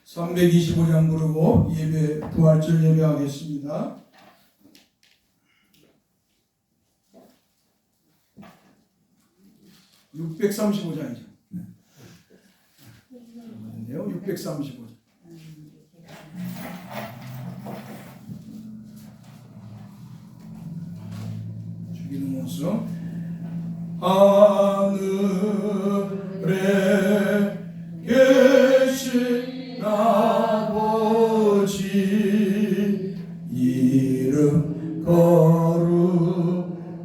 325장 부르고 부활절 예배하겠습니다. 635장이죠. 맞네요. 635장. 죽이는 모습. 하늘에 계신 아버지 이름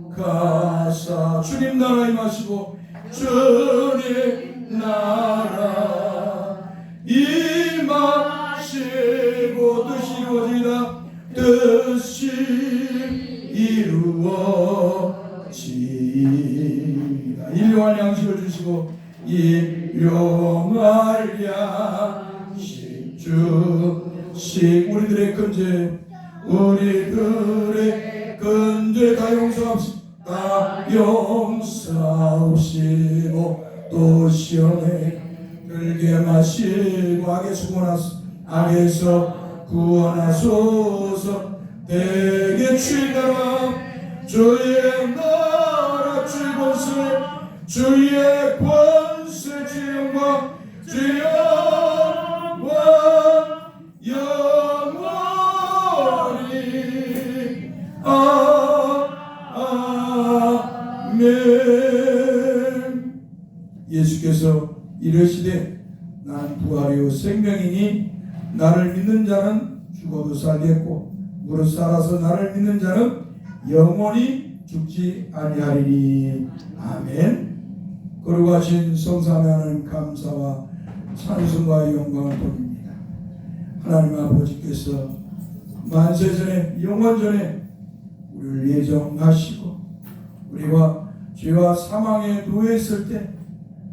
거룩하사 주님 나라 임하시고 주님 나라 임하시고 뜻이 이루어지다 뜻이 이루어지다. 일용할 양식을 주시고 일용할 양식 주시 우리들의 근죄 다 용서하옵시고 또 시험에 들게 마시고 악에서 구원하소서. 내게 주의하라 주의 나라 주의 권세 주의 권세 주의 영광 주의 영원 영원히 아멘. 예수께서 이르시되 난 부활이요 생명이니 나를 믿는 자는 죽어도 살겠고 무릇 살아서 나를 믿는 자는 영원히 죽지 아니하리니 아멘. 거룩하신 성삼위 하나님 감사와 찬송과 영광을 돌립니다. 하나님 아버지께서 만세전에 영원전에 우리를 예정하시고 우리가 죄와 사망에 노예했을 때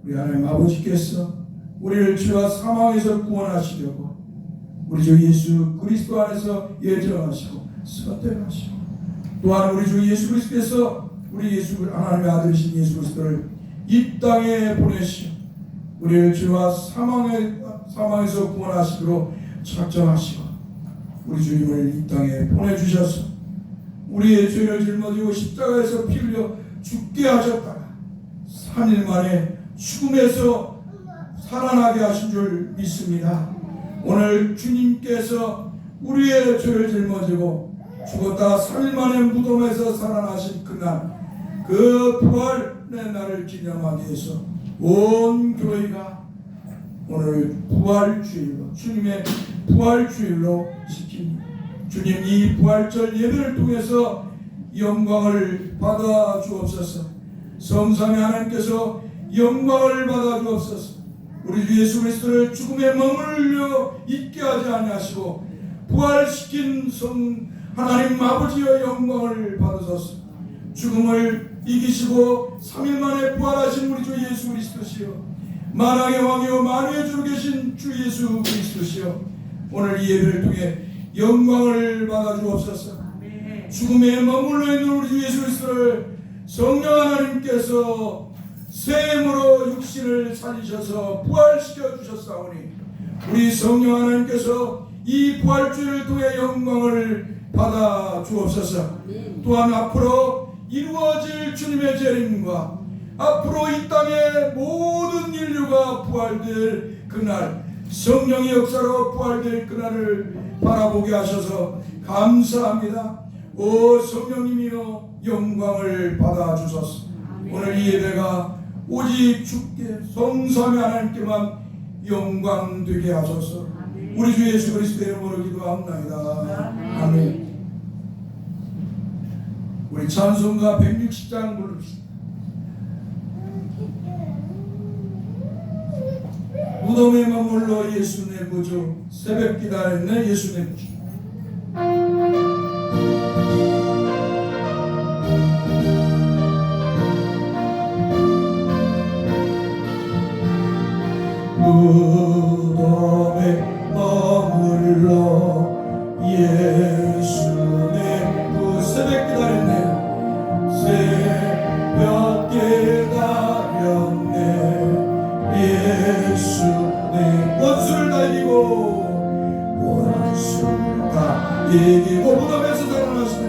우리 하나님 아버지께서 우리를 죄와 사망에서 구원하시려고 우리 주 예수 그리스도 안에서 예정하시고 선택하시고 또한 우리 주 예수 그리스도께서 우리 하나님의 아들이신 예수 그리스도를 이 땅에 보내시어 우리를 죄와 사망에서 구원하시도록 작정하시고 우리 주님을 이 땅에 보내주셔서 우리의 죄를 짊어지고 십자가에서 피 흘려 죽게 하셨다가 3일 만에 죽음에서 살아나게 하신 줄 믿습니다. 오늘 주님께서 우리의 죄를 짊어지고 죽었다가 3일 만에 무덤에서 살아나신 그날 그 부활의 날을 기념하기 위해서 온 교회가 오늘 부활주일로 주님의 부활주일로 지킵니다. 주님 이 부활절 예배를 통해서 영광을 받아 주옵소서. 성삼위 하나님께서 영광을 받아 주옵소서. 우리 주 예수 그리스도를 죽음에 머물러 있게 하지 아니하시고 부활시킨 하나님 아버지의 영광을 받으소서. 죽음을 이기시고 3일 만에 부활하신 우리 주 예수 그리스도시여 만왕의 왕이요 만유의 주로 계신 주 예수 그리스도시여 오늘 이 예배를 통해 영광을 받아 주옵소서. 죽음에 머물러 있는 우리 주 예수 그리스도를 성령 하나님께서 샘으로 육신을 살리셔서 부활시켜 주셨사오니 우리 성령 하나님께서 이 부활주의를 통해 영광을 받아 주옵소서. 또한 앞으로 이루어질 주님의 재림과 앞으로 이 땅의 모든 인류가 부활될 그날 성령의 역사로 부활될 그날을 바라보게 하셔서 감사합니다. 오 성령님이여 영광을 받아 주소서. 오늘 이 예배가 오직 주께 성삼위 하나님께만 영광 되게 하소서. 우리 주 예수 그리스도의 이름으로 기도합니다. 아멘. 우리 찬송가 160장 부릅시다. 무덤에 머물러 예수 내 구주 새벽 기다렸네 예수 내 구주. 무덤에 머물러 머물러 예수네 그 새벽 기다렸네 새벽 기다렸네 예수네 원수를 다 이기고 원수를 다 이기고 무덤에서 살아나시네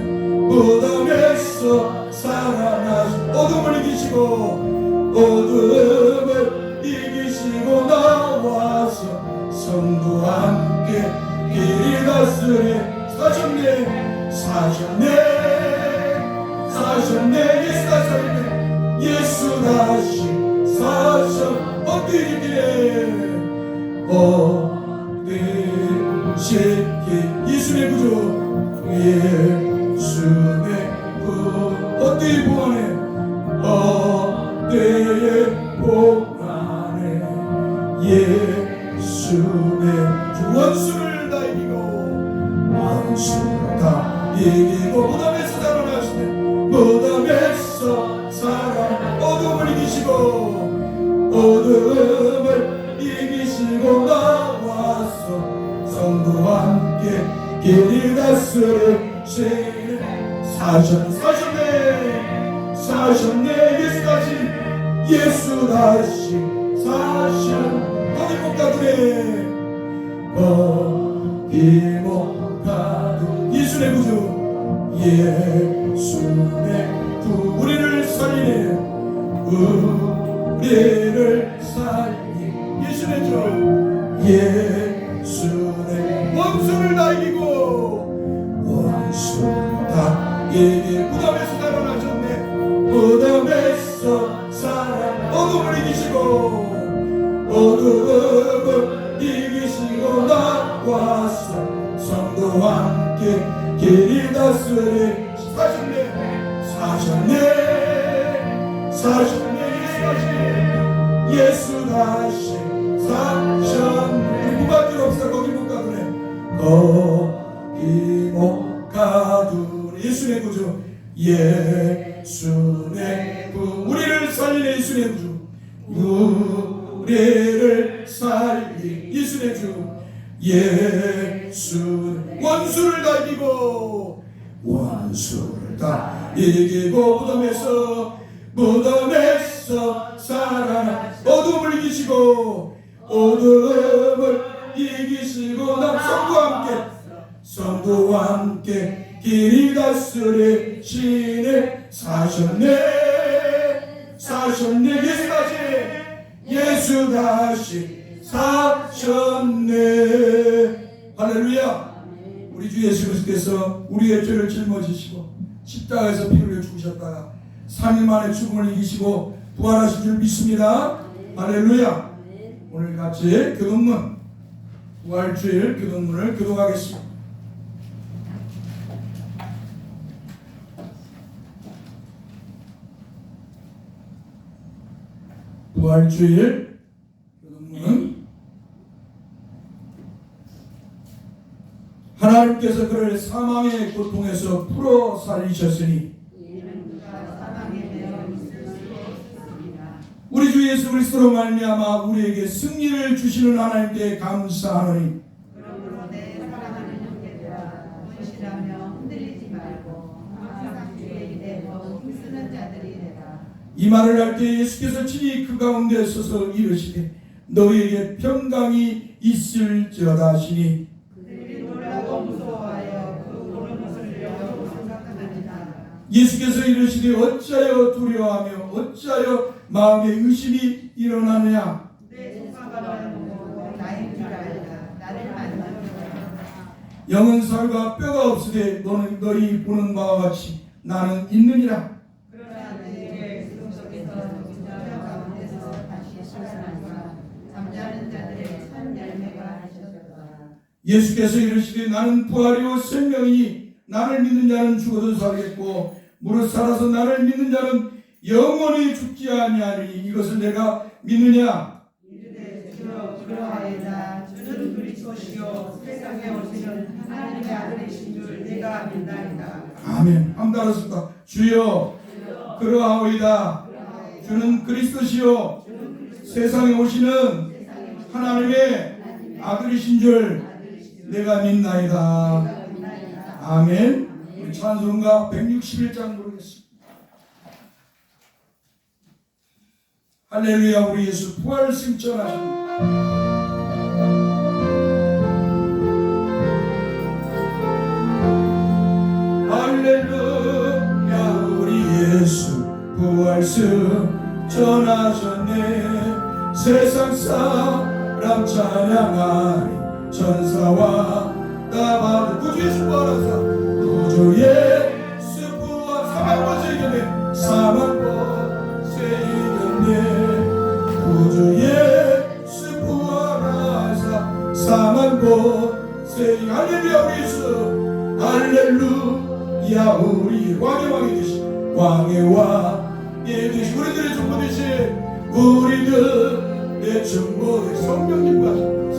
무덤에서 살아나시네 어둠을 이기시고 어둠을 이기시고 나와서 성도와 함께 길이 다스리 사셨네 사셨네 사셨네 예수 다셨네 예수 다시 사셨 어디 이기네 어디 쉽게 예수의 구조 예수의 구 어디 보안해 어디에 보안해 예수의 주 원수를 다 이기고 원수를 다 이기고 무덤에서 살아나시네 무덤에서 살아 어둠을 이기시고 어둠을 이기시고 나와서 성도와 함께 길이 다스리시네 사셨네 사셨네 예수 다시 예수 다시 사셨네 거기 못 가두네 거기 못 가두 예수의 구주 예수의 구 우리를 살리네 우리를 살리 예수의 주 예수의 원수를 다 이기고 원수를 다 이기고 무덤에서 살아나셨네 무덤에서 살아 어둠을 이기시고 어둠을 이기시고 나와서 성도와 함께 길이 다스리 사셨네 사셨네 사셨네 예수 다시 사셨네 무밖에 없어 거기 못 가두네 거기 못 가두네 예수의 구주 예수의 구 우리를 살리네 예수의 구주 우리를 살리 예수의 주 예수 원수를 다 이기고 원수를 다 이기고 무덤에서 살아나 어둠을 이기시고 어둠을 이기시고 나 성도와 함께 길이 다스리시네 사셨네 사셨네 예수 다시 예수 다시 사셨네 할렐루야 우리 주 예수 그리스도께서 우리의 죄를 짊어지시고 십자가에서 피 흘려 죽으셨다가 3일 만에 죽음을 이기시고 부활하신 줄 믿습니다 할렐루야 오늘 같이 교동문 부활주일 교동문을 교독하겠습니다 부활주일 교동문은 하나님께서 그를 사망의 고통에서 풀어 살리셨으니 우리 주 예수 그리스도로 말미암아 우리에게 승리를 주시는 하나님께 감사하노니 그러므로 내 사랑하는 형제들아 분실하며 흔들리지 말고 항상 주의 기대로 힘쓰는 자들이 되라. 이 말을 할 때 예수께서 친히 그 가운데 서서 이르시되 너희에게 평강이 있을지어다 하시니 그들이 놀라고 무서워하여 그 보는 것을 여기고 생각하느니라. 예수께서 이르시되 어찌하여 두려워하며 어찌하여 마음에 의심이 일어나느냐 내 조상가를 보고 나인 줄 알라. 나를 만나라. 영은 살과 뼈가 없으되 너희 보는 바와 같이 나는 있느니라 그러나 내 죽음 속에서 죽은 자 가운데서 다시 살아나사 잠자는 자들의 참 열매가 하셨도다. 예수께서 이르시되 나는 부활이요 생명이니 나를 믿는 자는 죽어도 살겠고 무릇 살아서 나를 믿는 자는 영원히 죽지 아니하리니 이것을 내가 믿느냐 이르되 주여 그러하이다. 주는 그리스도시요 세상에 오시는 하나님의 아들이신 줄 내가 믿나이다. 아멘 한번 따라서 주여 그러하오이다 주는 그리스도시요 세상에 오시는 하나님의 아들이신 줄 내가 믿나이다. 아멘. 우리 찬송가 161장 부르겠습니다. 할렐루야. 우리 예수 부활 승천하십니다. 할렐루야. 우리 예수 부활승 전하셨네. 세상 사람 찬양하리. 천사와 나바를 구주 예수 부활하사. 구주 예수 부활 사망권세 이겼네. 사망권세 이겼네. 구주 예수 부활하사 사망권세 이겼네. 할렐루야. 우리 예수 할렐루야. 우리 왕의 왕이 되신 왕의 왕이 되신 우리들의 중보 되신 우리들의 중보 되신 성령님과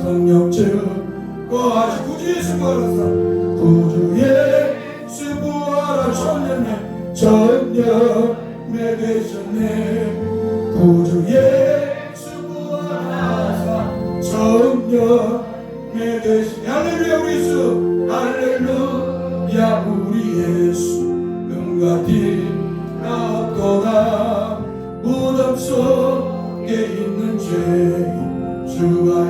성령 증거하신 구주 예수 부활하사. 구주 예수 부활하 천년에 되셨네. 구주 예수 부활하사 천년에 되셨네. 할렐루야. 우리 예수 할렐루야. 우리 예수 은같이 나왔도다. 무덤 속에 있는 죄인 주가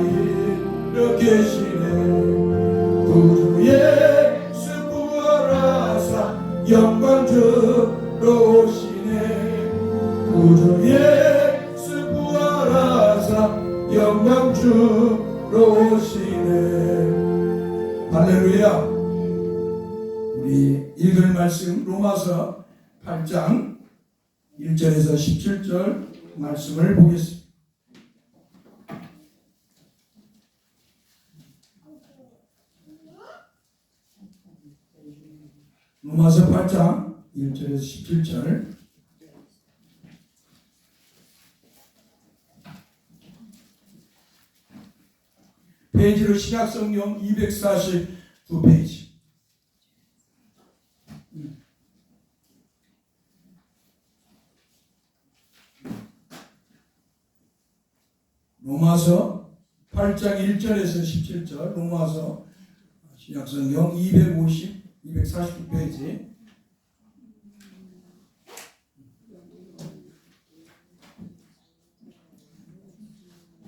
일으키시네. 구주 예수 부활하사 영광 주러 오시네. 구주 예수 부활하사 영광 주러 오시네. 할렐루야. 우리 읽을 말씀 로마서 8장 1절에서 17절 말씀을 보겠습니다. 로마서 8장 1절에서 17절. 페이지로 신약성경 242페이지. 로마서 8장 1절에서 17절. 로마서 신약성경 249페이지.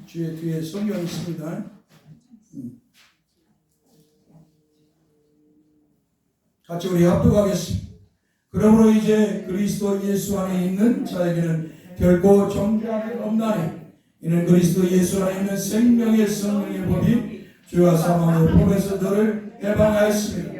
주의 뒤에 성경이 있습니다. 같이 우리 합독하겠습니다. 그러므로 이제 그리스도 예수 안에 있는 자에게는 결코 정죄함이 없나니 이는 그리스도 예수 안에 있는 생명의 성령의 법이 죄와 사망의 법에서 너를 해방하였습니다.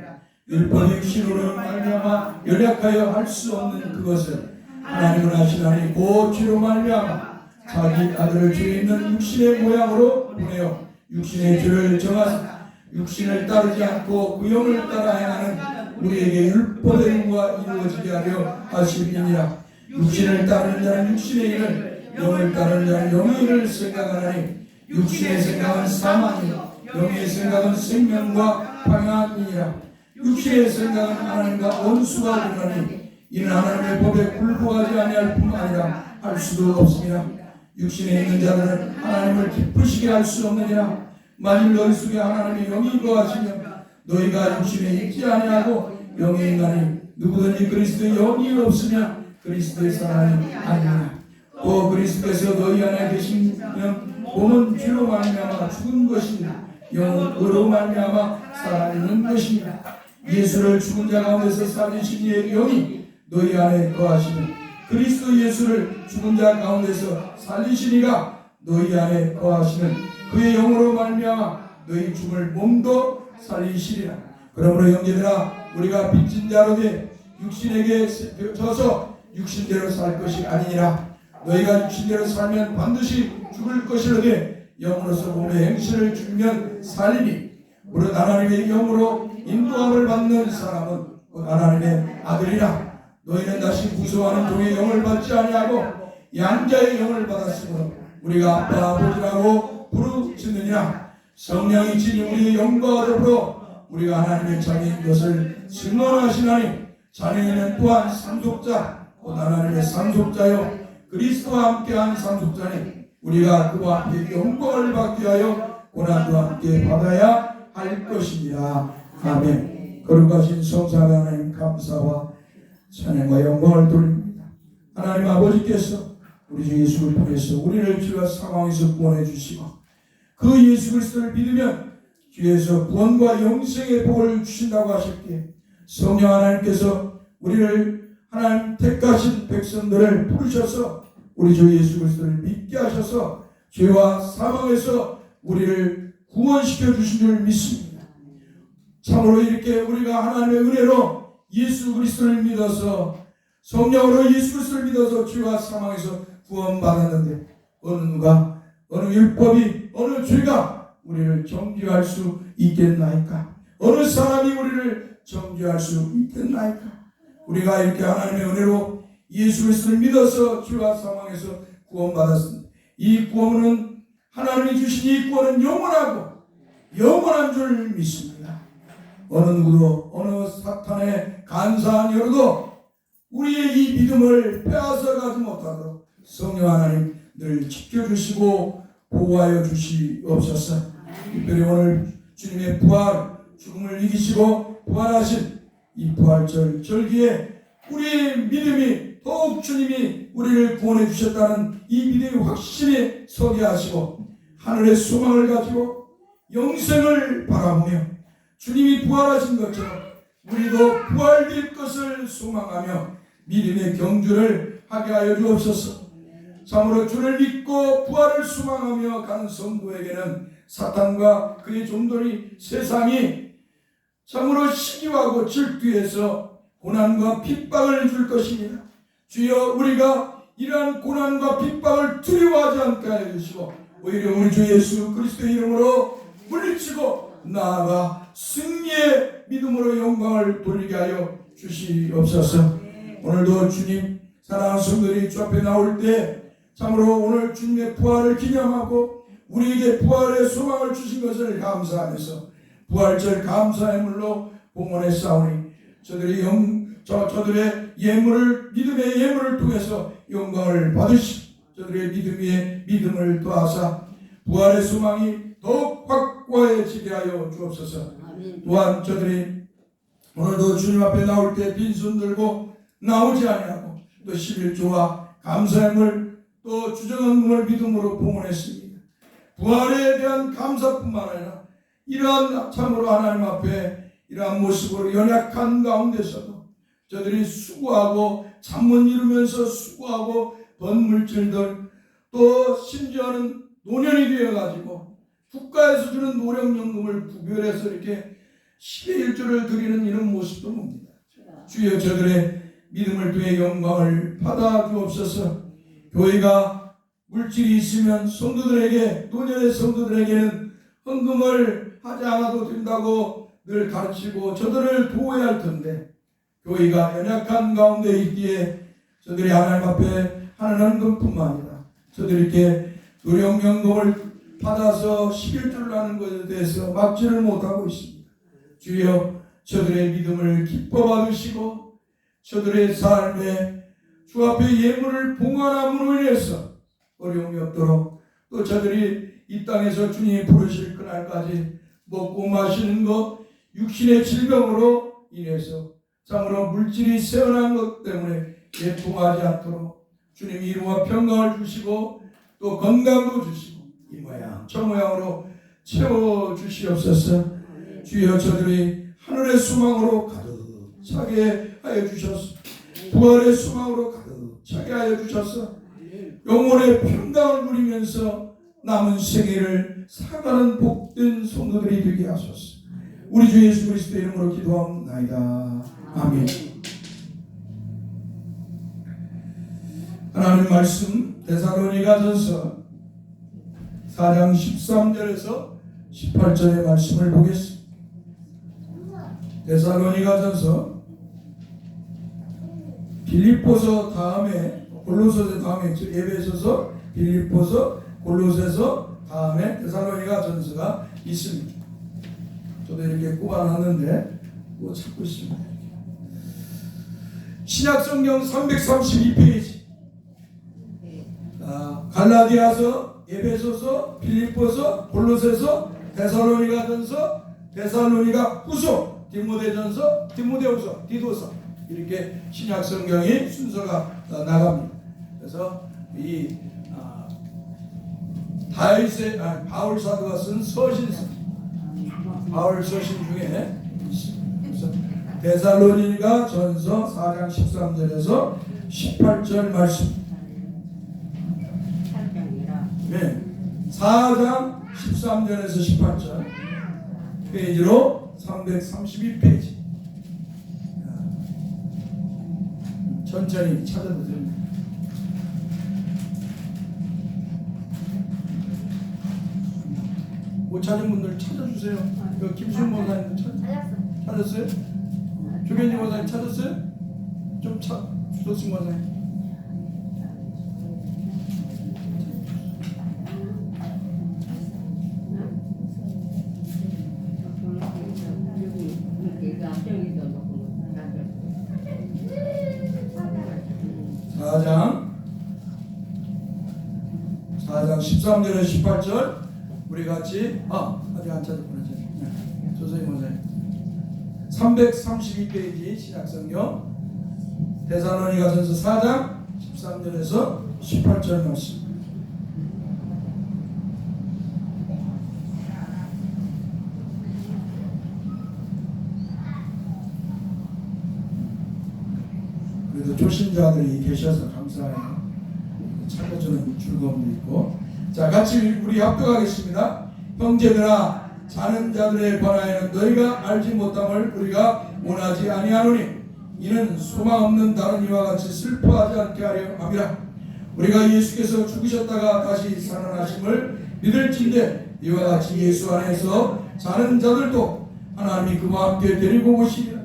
율법 육신으로 말미암아 연약하여 할 수 없는 그것을 하나님은 하시나니 곧 죄로 말미암아 자기 아들을 죄 있는 육신의 모양으로 보내어 육신의 죄를 정하사 육신을 따르지 않고 그 영을 따라 행하는 우리에게 율법의 영과 이루어지게 하려 하심이니라. 육신을 따르는 자는 육신의 일을, 영을 따르는 자는 영의 일을 생각하나니 육신의 생각은 사망이요 영의 생각은 생명과 평안이니라. 육신의 생각은 하나님과 원수가 되나니 이는 하나님의 법에 굴복하지 아니할 뿐만 아니라 할 수도 없습니다. 육신에 있는 자들은 하나님을 기쁘시게 할 수 없느니라. 만일 너희 속에 하나님의 영이 거하시면 너희가 육신에 있지 아니하고 영에 있나니 누구든지 그리스도의 영이 없으면 그리스도의 사람이 아니라. 또 그리스도께서 너희 안에 계시면 몸은 죄로 말미암아 죽은 것입니다. 영은 의로 말미암아 살아있는 것입니다. 예수를 죽은 자 가운데서 살리신 이의 영이 너희 안에 거하시면 그리스도 예수를 죽은 자 가운데서 살리시니가 너희 안에 거하시는 그의 영으로 말미암아 너희 죽을 몸도 살리시리라. 그러므로 형제들아 우리가 빚진 자로 돼 육신에게 져서 육신대로 살 것이 아니니라. 너희가 육신대로 살면 반드시 죽을 것이로되 영으로서 몸의 행실을 죽이면 살리니 무릇 하나님의 영으로 인도함을 받는 사람은 하나님의 아들이라. 너희는 다시 구속하는 종의 영을 받지 아니하고 양자의 영을 받았으므로 우리가 아빠 아버지라고 부르짖느니라. 성령이 지니 우리의 영과 더불어 우리가 하나님의 자녀인 것을 증언하시나니 자녀는 또한 상속자 곧 하나님의 상속자요 그리스도와 함께한 상속자니 우리가 그와 함께 영광을 받기 위하여 고난도 함께 받아야 할 것입니다. 아멘. 거룩하신 성삼위 하나님 감사와 찬양과 영광을 돌립니다. 하나님 아버지께서 우리 주 예수를 통해서 우리를 주가 상황에서 구원해 주시고 그 예수 그리스도를 믿으면 주에서 구원과 영생의 복을 주신다고 하셨기에 성령 하나님께서 우리를 하나님 택하신 백성들을 부르셔서 우리 주 예수 그리스도를 믿게 하셔서 죄와 사망에서 우리를 구원시켜 주신 줄 믿습니다. 참으로 이렇게 우리가 하나님의 은혜로 예수 그리스도를 믿어서 성령으로 예수 그리스도를 믿어서 죄와 사망에서 구원받았는데 어느 누가 어느 율법이 어느 죄가 우리를 정죄할 수 있겠나이까? 어느 사람이 우리를 정죄할 수 있겠나이까? 우리가 이렇게 하나님의 은혜로 예수 그리스도를 믿어서 죄와 사망에서 구원받았습니다. 이 구원은 하나님이 주신 이 구원은 영원한 줄 믿습니다. 어느 누구도 어느 사탄의 간사한 여로도 우리의 이 믿음을 빼앗아 가지 못하도록 성령 하나님 늘 지켜주시고 보호하여 주시옵소서. 특별히 오늘 주님의 부활, 죽음을 이기시고 부활하신 이 부활절 절기에 우리의 믿음이 더욱 주님이 우리를 구원해 주셨다는 이 믿음이 확실히 서게 하시고 하늘의 소망을 가지고 영생을 바라보며 주님이 부활하신 것처럼 우리도 부활될 것을 소망하며 믿음의 경주를 하게 하여 주옵소서. 참으로 주를 믿고 부활을 소망하며 가는 성도에게는 사탄과 그의 종들이 세상이 참으로 시기하고 질투해서 고난과 핍박을 줄 것입니다. 주여 우리가 이러한 고난과 핍박을 두려워하지 않게 하여 주시고 오히려 우리 주 예수 그리스도의 이름으로 물리치고 나아가 승리의 믿음으로 영광을 돌리게 하여 주시옵소서. 오늘도 주님 사랑하는 성도들이 주 앞에 나올 때 참으로 오늘 주님의 부활을 기념하고 우리에게 부활의 소망을 주신 것을 감사하면서 부활절 감사의 물로 봉헌해 싸우니 저들의 예물을 믿음의 예물을 통해서 영광을 받으시고 저들의 믿음을 더하사 부활의 소망이 더욱 확고해지게 하여 주옵소서. 또한 저들이 오늘도 주님 앞에 나올 때 빈손 들고 나오지 아니하고 또 11조와 감사함을 또 주정한 몸을 믿음으로 봉헌했습니다. 부활에 대한 감사뿐만 아니라 이러한 참으로 하나님 앞에 이러한 모습으로 연약한 가운데서도 저들이 수고하고 잠못 이루면서 수고하고 번 물질들 또 심지어는 노년이 되어가지고 국가에서 주는 노령연금을 구별해서 이렇게 10의 1조를 드리는 이런 모습도 봅니다. 주여 저들의 믿음을 통해 영광을 받아 주옵소서. 교회가 물질이 있으면 성도들에게 노년의 성도들에게는 헌금을 하지 않아도 된다고 늘 가르치고 저들을 보호해야 할 텐데 교회가 연약한 가운데 있기에 저들이 하나님 앞에 하는 헌금뿐만 아니라 저들이 이렇게 노령연금을 받아서 11조를 하는 것에 대해서 막지를 못하고 있습니다. 주여 저들의 믿음을 기뻐 받으시고 저들의 삶에 주 앞에 예물을 봉헌함으로 인해서 어려움이 없도록 또 저들이 이 땅에서 주님이 부르실 그날까지 먹고 마시는 것 육신의 질병으로 인해서 참으로 물질이 세어난 것 때문에 예통하지 않도록 주님이 이루와 평강을 주시고 또 건강도 주시고 이 모양 저 모양으로 채워주시옵소서. 주여 저들이 하늘의 소망으로 가득 차게 하여 주셔서 부활의 소망으로 가득 차게 하여 주셔서 영혼의 평강을 누리면서 남은 생애를 살아가는 복된 성도들이 되게 하소서. 우리 주 예수 그리스도의 이름으로 기도합니다. 아멘. 하나님 말씀 데살로니가전서 4장 13절에서 18절의 말씀을 보겠습니다. 데살로니가전서 빌립보서 다음에 골로새서 다음에 에베소서 빌립보서 골로새서 다음에 데살로니가전서가 있습니다. 저도 이렇게 꼽아놨는데 뭐 찾고 있습니다. 신약성경 332페이지 갈라디아서, 에베소서, 빌립보서, 골로새서, 데살로니가전서, 데살로니가 후서, 디모데전서, 디모데후서, 디도서 이렇게 신약 성경이 순서가 나갑니다. 그래서 이 바울 사도가 쓴 바울 서신 중에 데살로니가 전서 4장 13절에서 18절 말씀. 네, 4장 13절에서 18절 페이지로 332페이지. 천천히 찾아도 됩니다. 못 찾은 분들 찾아주세요. 김수현 목사님 찾았어요? 조현지 목사님 찾았어요? 좀 조승 목사님. 사장 13절에서 18절 우리 같이 아직 안 찾았구나. 조선희 목사님 332페이지 신약성경 데살로니가전서 4장 13절에서 18절 말씀. 그래도 초신자들이 계셔서 감사해요. 찾아주는 즐거움도 있고. 자, 같이 우리 합독하겠습니다. 형제들아, 자는 자들에 관하여는 너희가 알지 못함을 우리가 원하지 아니하노니 이는 소망 없는 다른 이와 같이 슬퍼하지 않게 하려 함이라. 우리가 예수께서 죽으셨다가 다시 살아나심을 믿을진대 이와 같이 예수 안에서 자는 자들도 하나님이 그와 함께 데리고 오시리라.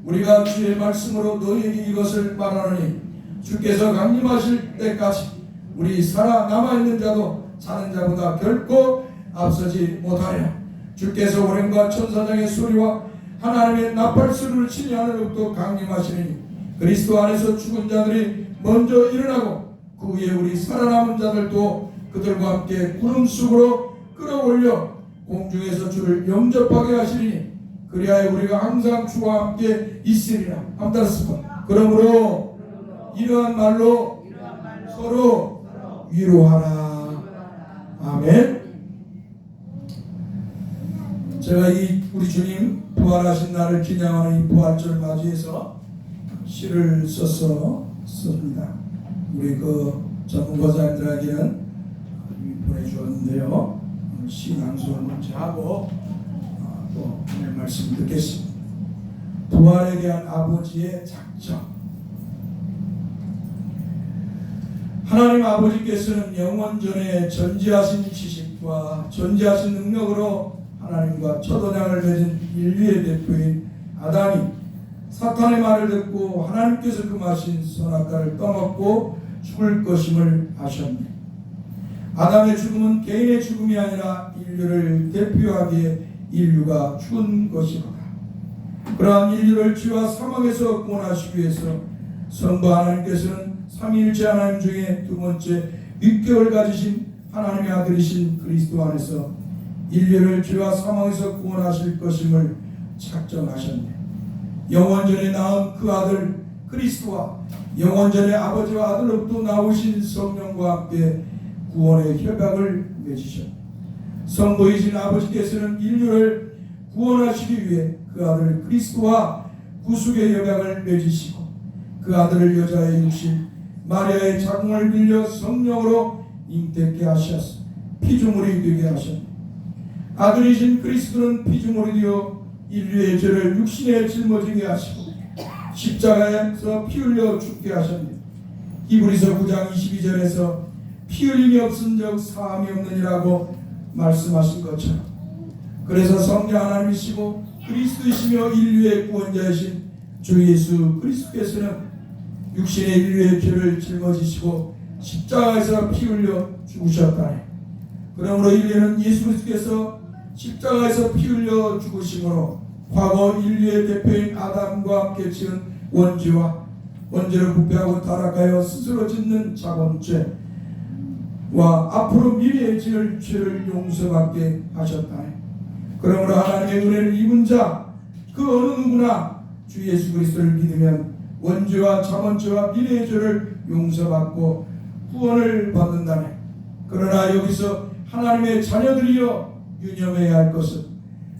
우리가 주의 말씀으로 너희에게 이것을 말하노니 주께서 강림하실 때까지 우리 살아남아있는 자도 자는 자보다 결코 앞서지 못하리라. 주께서 호령과 천사장의 소리와 하나님의 나팔소리를 치니 하늘로부터 강림하시니 그리스도 안에서 죽은 자들이 먼저 일어나고 그 후에 우리 살아남은 자들도 그들과 함께 구름 속으로 끌어올려 공중에서 주를 영접하게 하시리니 그리하여 우리가 항상 주와 함께 있으리라. 한번 따라서 그러므로 이러한 말로 서로 위로하라. 아멘. 제가 우리 주님 부활하신 날을 기념하는 이 부활절 맞이해서 시를 썼습니다. 우리 전문가자님들에게는 보내주었는데요. 시 낭송을 먼저 하고 또 오늘 말씀 듣겠습니다. 부활에 대한 아버지의 작정. 하나님 아버지께서는 영원전에 전지하신 지식과 전지하신 능력으로 하나님과 첫 언약을 맺은 인류의 대표인 아담이 사탄의 말을 듣고 하나님께서 금하신 선악과를 떠먹고 죽을 것임을 아셨네. 아담의 죽음은 개인의 죽음이 아니라 인류를 대표하기에 인류가 죽은 것이로다. 그러한 인류를 죄와 사망에서 구원하시기 위해서 성부 하나님께서는 삼위일체 하나님 중에 두 번째 육격을 가지신 하나님의 아들이신 그리스도 안에서 인류를 죄와 사망에서 구원하실 것임을 작정하셨네. 영원전에 낳은 그 아들 그리스도와 영원전에 아버지와 아들로부터 나오신 성령과 함께 구원의 협약을 맺으셨네. 성부이신 아버지께서는 인류를 구원하시기 위해 그 아들 그리스도와 구속의 협약을 맺으시고 그 아들을 여자의 육신 마리아의 자궁을 빌려 성령으로 잉태케 하셨어 피조물이 되게 하셨네. 아들이신 그리스도는 피조물이 되어 인류의 죄를 육신에 짊어지게 하시고 십자가에서 피 흘려 죽게 하셨네. 히브리서 9장 22절에서 피 흘림이 없은 적 사함이 없느니라고 말씀하신 것처럼 그래서 성자 하나님이시고 그리스도이시며 인류의 구원자이신 주 예수 그리스도께서는 육신의 인류의 죄를 짊어지시고 십자가에서 피 흘려 죽으셨다네. 그러므로 인류는 예수 그리스도께서 십자가에서 피 흘려 죽으심으로 과거 인류의 대표인 아담과 함께 지은 원죄와 원죄를 부패하고 타락하여 스스로 짓는 자범죄와 앞으로 미래에 지을 죄를 용서받게 하셨다네. 그러므로 하나님의 은혜를 입은 자 그 어느 누구나 주 예수 그리스도를 믿으면 원죄와 잠언죄와 미래의 죄를 용서받고 구원을 받는다네. 그러나 여기서 하나님의 자녀들이여 유념해야 할 것은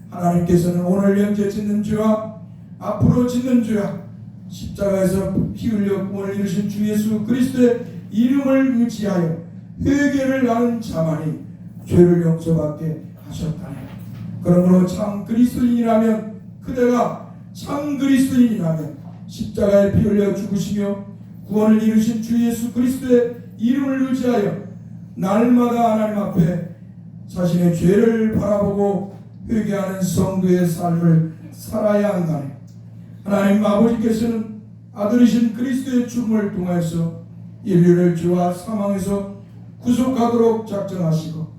하나님께서는 오늘 현재 짓는 죄와 앞으로 짓는 죄와 십자가에서 피 흘려 구원을 이루신 주 예수 그리스도의 이름을 의지하여 회개를 하는 자만이 죄를 용서받게 하셨다네. 그러므로 참 그리스도인이라면 그대가 참 그리스도인이라면 십자가에 피 흘려 죽으시며 구원을 이루신 주 예수 그리스도의 이름을 의지하여 날마다 하나님 앞에 자신의 죄를 바라보고 회개하는 성도의 삶을 살아야 한다네. 하나님 아버지께서는 아들이신 그리스도의 죽음을 통해서 인류를 죄와 사망에서 구속하도록 작정하시고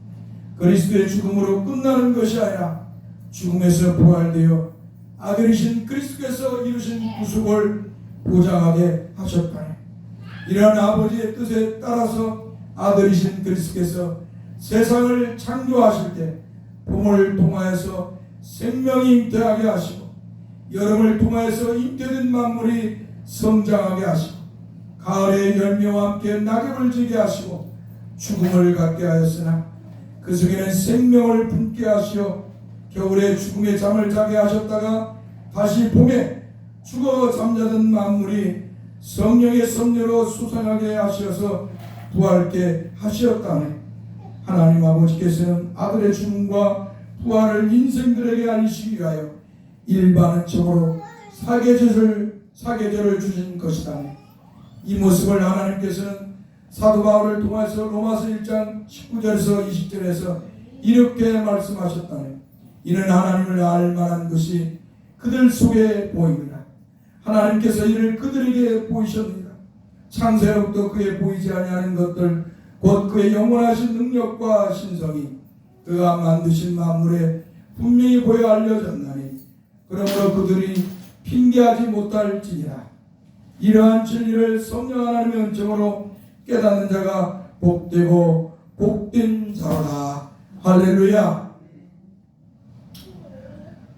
그리스도의 죽음으로 끝나는 것이 아니라 죽음에서 부활되어 아들이신 그리스도께서 이루신 구속을 보장하게 하셨다네. 이러한 아버지의 뜻에 따라서 아들이신 그리스도께서 세상을 창조하실 때 봄을 통하여서 생명이 잉태하게 하시고 여름을 통하여서 잉태된 만물이 성장하게 하시고 가을에 열매와 함께 낙엽을 지게 하시고 죽음을 갖게 하였으나 그 속에는 생명을 품게 하시어 겨울에 죽음의 잠을 자게 하셨다가 다시 봄에 죽어 잠자던 만물이 성령의 섭리로 수상하게 하셔서 부활케 하셨다네. 하나님 아버지께서는 아들의 죽음과 부활을 인생들에게 알리시기 위하여 일반적으로 사계절을 주신 것이다. 이 모습을 하나님께서는 사도 바울을 통해서 로마서 1장 19절에서 20절에서 이렇게 말씀하셨다네. 이는 하나님을 알 만한 것이 그들 속에 보입니다. 하나님께서 이를 그들에게 보이셨느니라. 창세로부터 그에 보이지 아니하는 것들 곧 그의 영원하신 능력과 신성이 그가 만드신 만물에 분명히 보여 알려졌나니 그러므로 그들이 핑계하지 못할지니라. 이러한 진리를 성령 하나님의 은총으로 깨닫는 자가 복되고 복된 자로다. 할렐루야.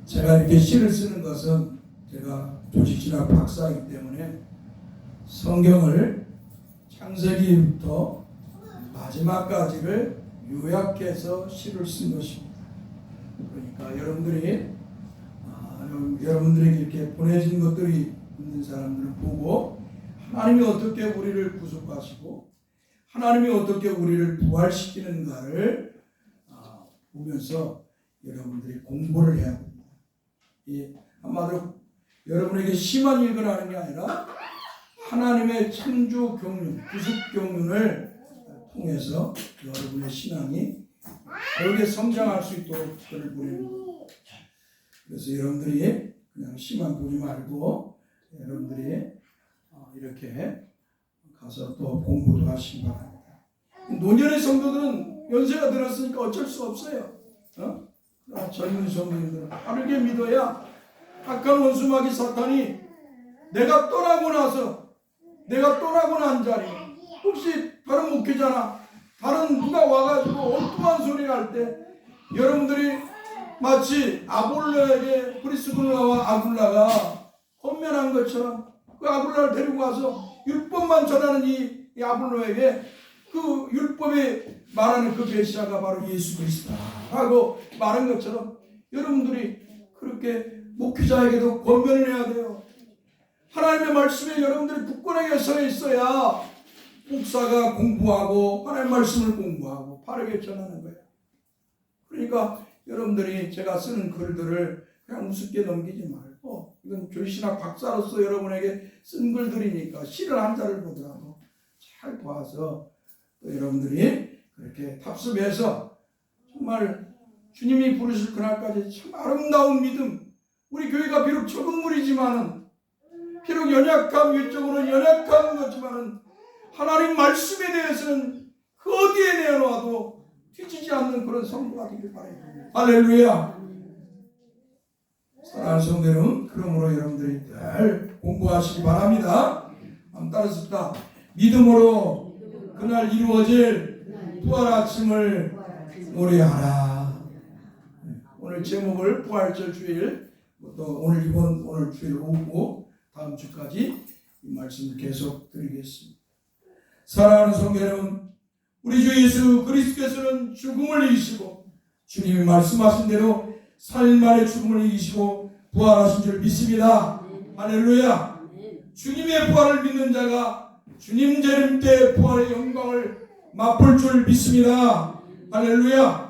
제가 이렇게 시를 쓰는 것은 제가 조직신학 박사이기 때문에 성경을 창세기부터 마지막까지를 요약해서 시를 쓴 것입니다. 그러니까 여러분들에게 이렇게 보내진 것들이 있는 사람들을 보고 하나님이 어떻게 우리를 구속하시고 하나님이 어떻게 우리를 부활시키는가를 보면서 여러분들이 공부를 해야 합니다. 한마디로 여러분에게 시만 읽으라는 게 아니라 하나님의 창조 경륜, 구속 경륜을 통해서 여러분의 신앙이 그렇게 성장할 수 있도록 그를 보냅니다. 그래서 여러분들이 그냥 시만 보지 말고 여러분들이 이렇게 가서 또 공부도 하시기 바랍니다. 노년의 성도들은 연세가 들었으니까 어쩔 수 없어요. 젊은 성도들은 빠르게 믿어야 악한 원수마귀 사탄이 내가 떠나고 난 자리 혹시 다른 목회자나 다른 누가 와가지고 엉뚱한 소리를 할 때 여러분들이 마치 아볼로에게 브리스굴라와 아굴라가 혼면한 것처럼 그 아굴라를 데리고 가서 율법만 전하는 이 아볼로에게 그 율법에 말하는 그 메시아가 바로 예수 그리스도라고 말한 것처럼 여러분들이 그렇게 목회자에게도 권면을 해야 돼요. 하나님의 말씀에 여러분들이 굳건하게 서 있어야 목사가 공부하고 하나님의 말씀을 공부하고 바르게 전하는 거예요. 그러니까 여러분들이 제가 쓰는 글들을 그냥 우습게 넘기지 말고 이건 조신학 박사로서 여러분에게 쓴 글들이니까 시를 한 자를 보더라도 잘 봐서 또 여러분들이 그렇게 탑습해서 정말 주님이 부르실 그날까지 참 아름다운 믿음, 우리 교회가 비록 적은 무리지만은 비록 연약함, 외적으로는 연약한 거지만은 하나님 말씀에 대해서는 그 어디에 내어놔도 뒤지지 않는 그런 성도가 되길 바랍니다. 할렐루야. 사랑하는 성도 여러분, 그러므로 여러분들이 늘 공부하시기 바랍니다. 한번 따라서 믿음으로 그날 이루어질 부활 아침을 노래하라. 오늘 오늘 제목을 부활절 주일, 또 오늘 주일 오고 다음 주까지 이 말씀을 계속 드리겠습니다. 사랑하는 성도 여러분, 우리 주 예수 그리스도께서는 죽음을 이기시고 주님이 말씀하신 대로 3일 만에 죽음을 이기시고 부활하신 줄 믿습니다. 할렐루야. 주님의 부활을 믿는 자가 주님 재림 때 부활의 영광을 맛볼 줄 믿습니다. 할렐루야.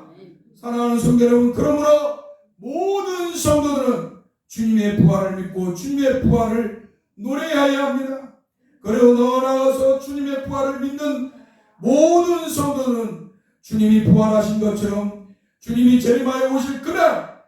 사랑하는 성도 여러분, 그러므로 모든 성도들은 주님의 부활을 믿고 주님의 부활을 노래해야 합니다. 그리고 더 나아가서 주님의 부활을 믿는 모든 성도들은 주님이 부활하신 것처럼 주님이 재림하여 오실 그날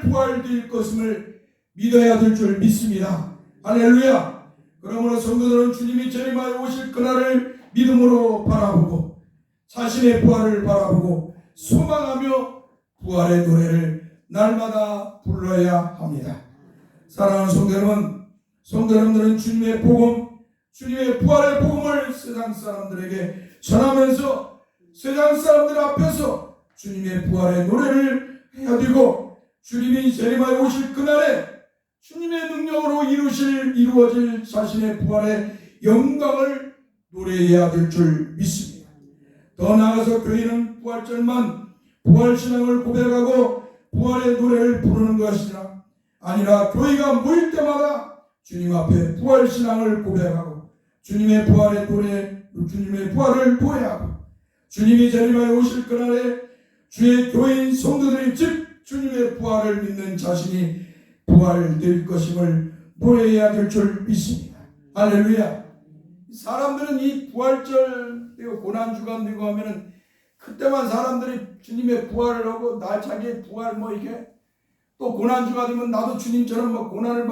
부활될 것임을 믿어야 될 줄 믿습니다. 할렐루야. 그러므로 성도들은 주님이 재림하여 오실 그날을 믿음으로 바라보고 자신의 부활을 바라보고 소망하며 부활의 노래를 날마다 불러야 합니다. 사랑하는 성도 여러분들은 주님의 복음, 주님의 부활의 복음을 세상 사람들에게 전하면서 세상 사람들 앞에서 주님의 부활의 노래를 해야 되고 주님이 재림하여 오실 그날에 주님의 능력으로 이루어질 자신의 부활의 영광을 노래해야 될 줄 믿습니다. 더 나아가서 교회는 부활절만 부활신앙을 고백하고 부활의 노래를 부르는 것이 아니라 교회가 모일 때마다 주님 앞에 부활신앙을 고백하고 주님의 부활의 노래, 주님의 부활을 노래하고 주님이 재림하여 오실 그날에 주의 교회인 성도들이 즉 주님의 부활을 믿는 자신이 부활될 것임을 노래해야 될 줄 믿습니다. 할렐루야. 사람들은 이 부활절 되고 고난주간 되고 하면은 그때만 사람들이 주님의 부활을 하고 자기의 부활 이게 또 고난주가 되면 나도 주님처럼 고난을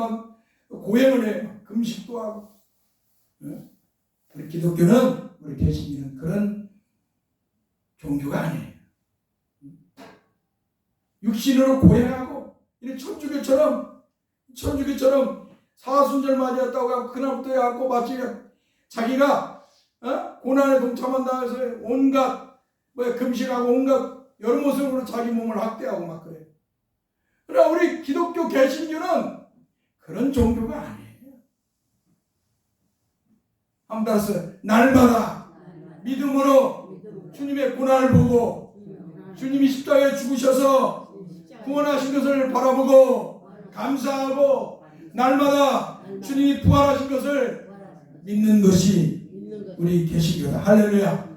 고행을 해. 금식도 하고. 우리 기독교는, 우리 개신교는 그런 종교가 아니에요. 육신으로 고행하고 이렇게 천주교처럼 사순절 맞이했다고 하고 그날부터 해갖고 마치 자기가 고난에 동참한다 해서 온갖 금식하고 온갖 여러 모습으로 자기 몸을 학대하고 막 그래요. 그러나 우리 기독교 개신교는 그런 종교가 아니에요. 한번 따라서 날마다 믿음으로 주님의 고난을 보고 주님이 십자가에 죽으셔서 구원하신 것을 바라보고 감사하고 날마다 주님이 부활하신 것을 믿는 것이 우리 개신교다. 할렐루야.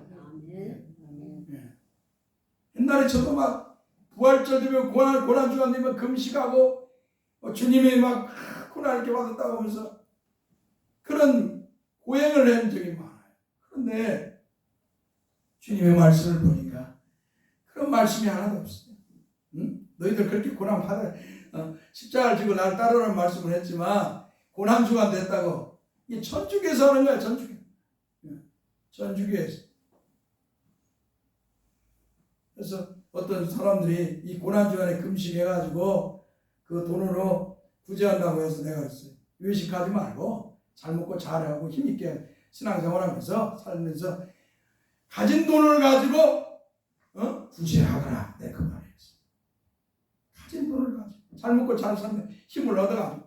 옛날에 저도 막 부활절 되면 고난주간 되면 금식하고 주님이 막 고난 이렇게 받았다고 하면서 그런 고행을 한 적이 많아요. 그런데 주님의 말씀을 보니까 그런 말씀이 하나도 없어요. 너희들 그렇게 고난 받아 십자가를 지고 나를 따르라는 말씀을 했지만 고난주간 됐다고 이 천주교에서 하는 거야. 천주교에서. 그래서 어떤 사람들이 이 고난주간에 금식해가지고 그 돈으로 구제한다고 해서 내가 그랬어요. 외식하지 말고 잘 먹고 잘하고 힘있게 신앙생활하면서 살면서 가진 돈을 가지고 구제하거라. 내가 그 말이었어. 가진 돈을 가지고 잘 먹고 잘 살면 힘을 얻어가지고.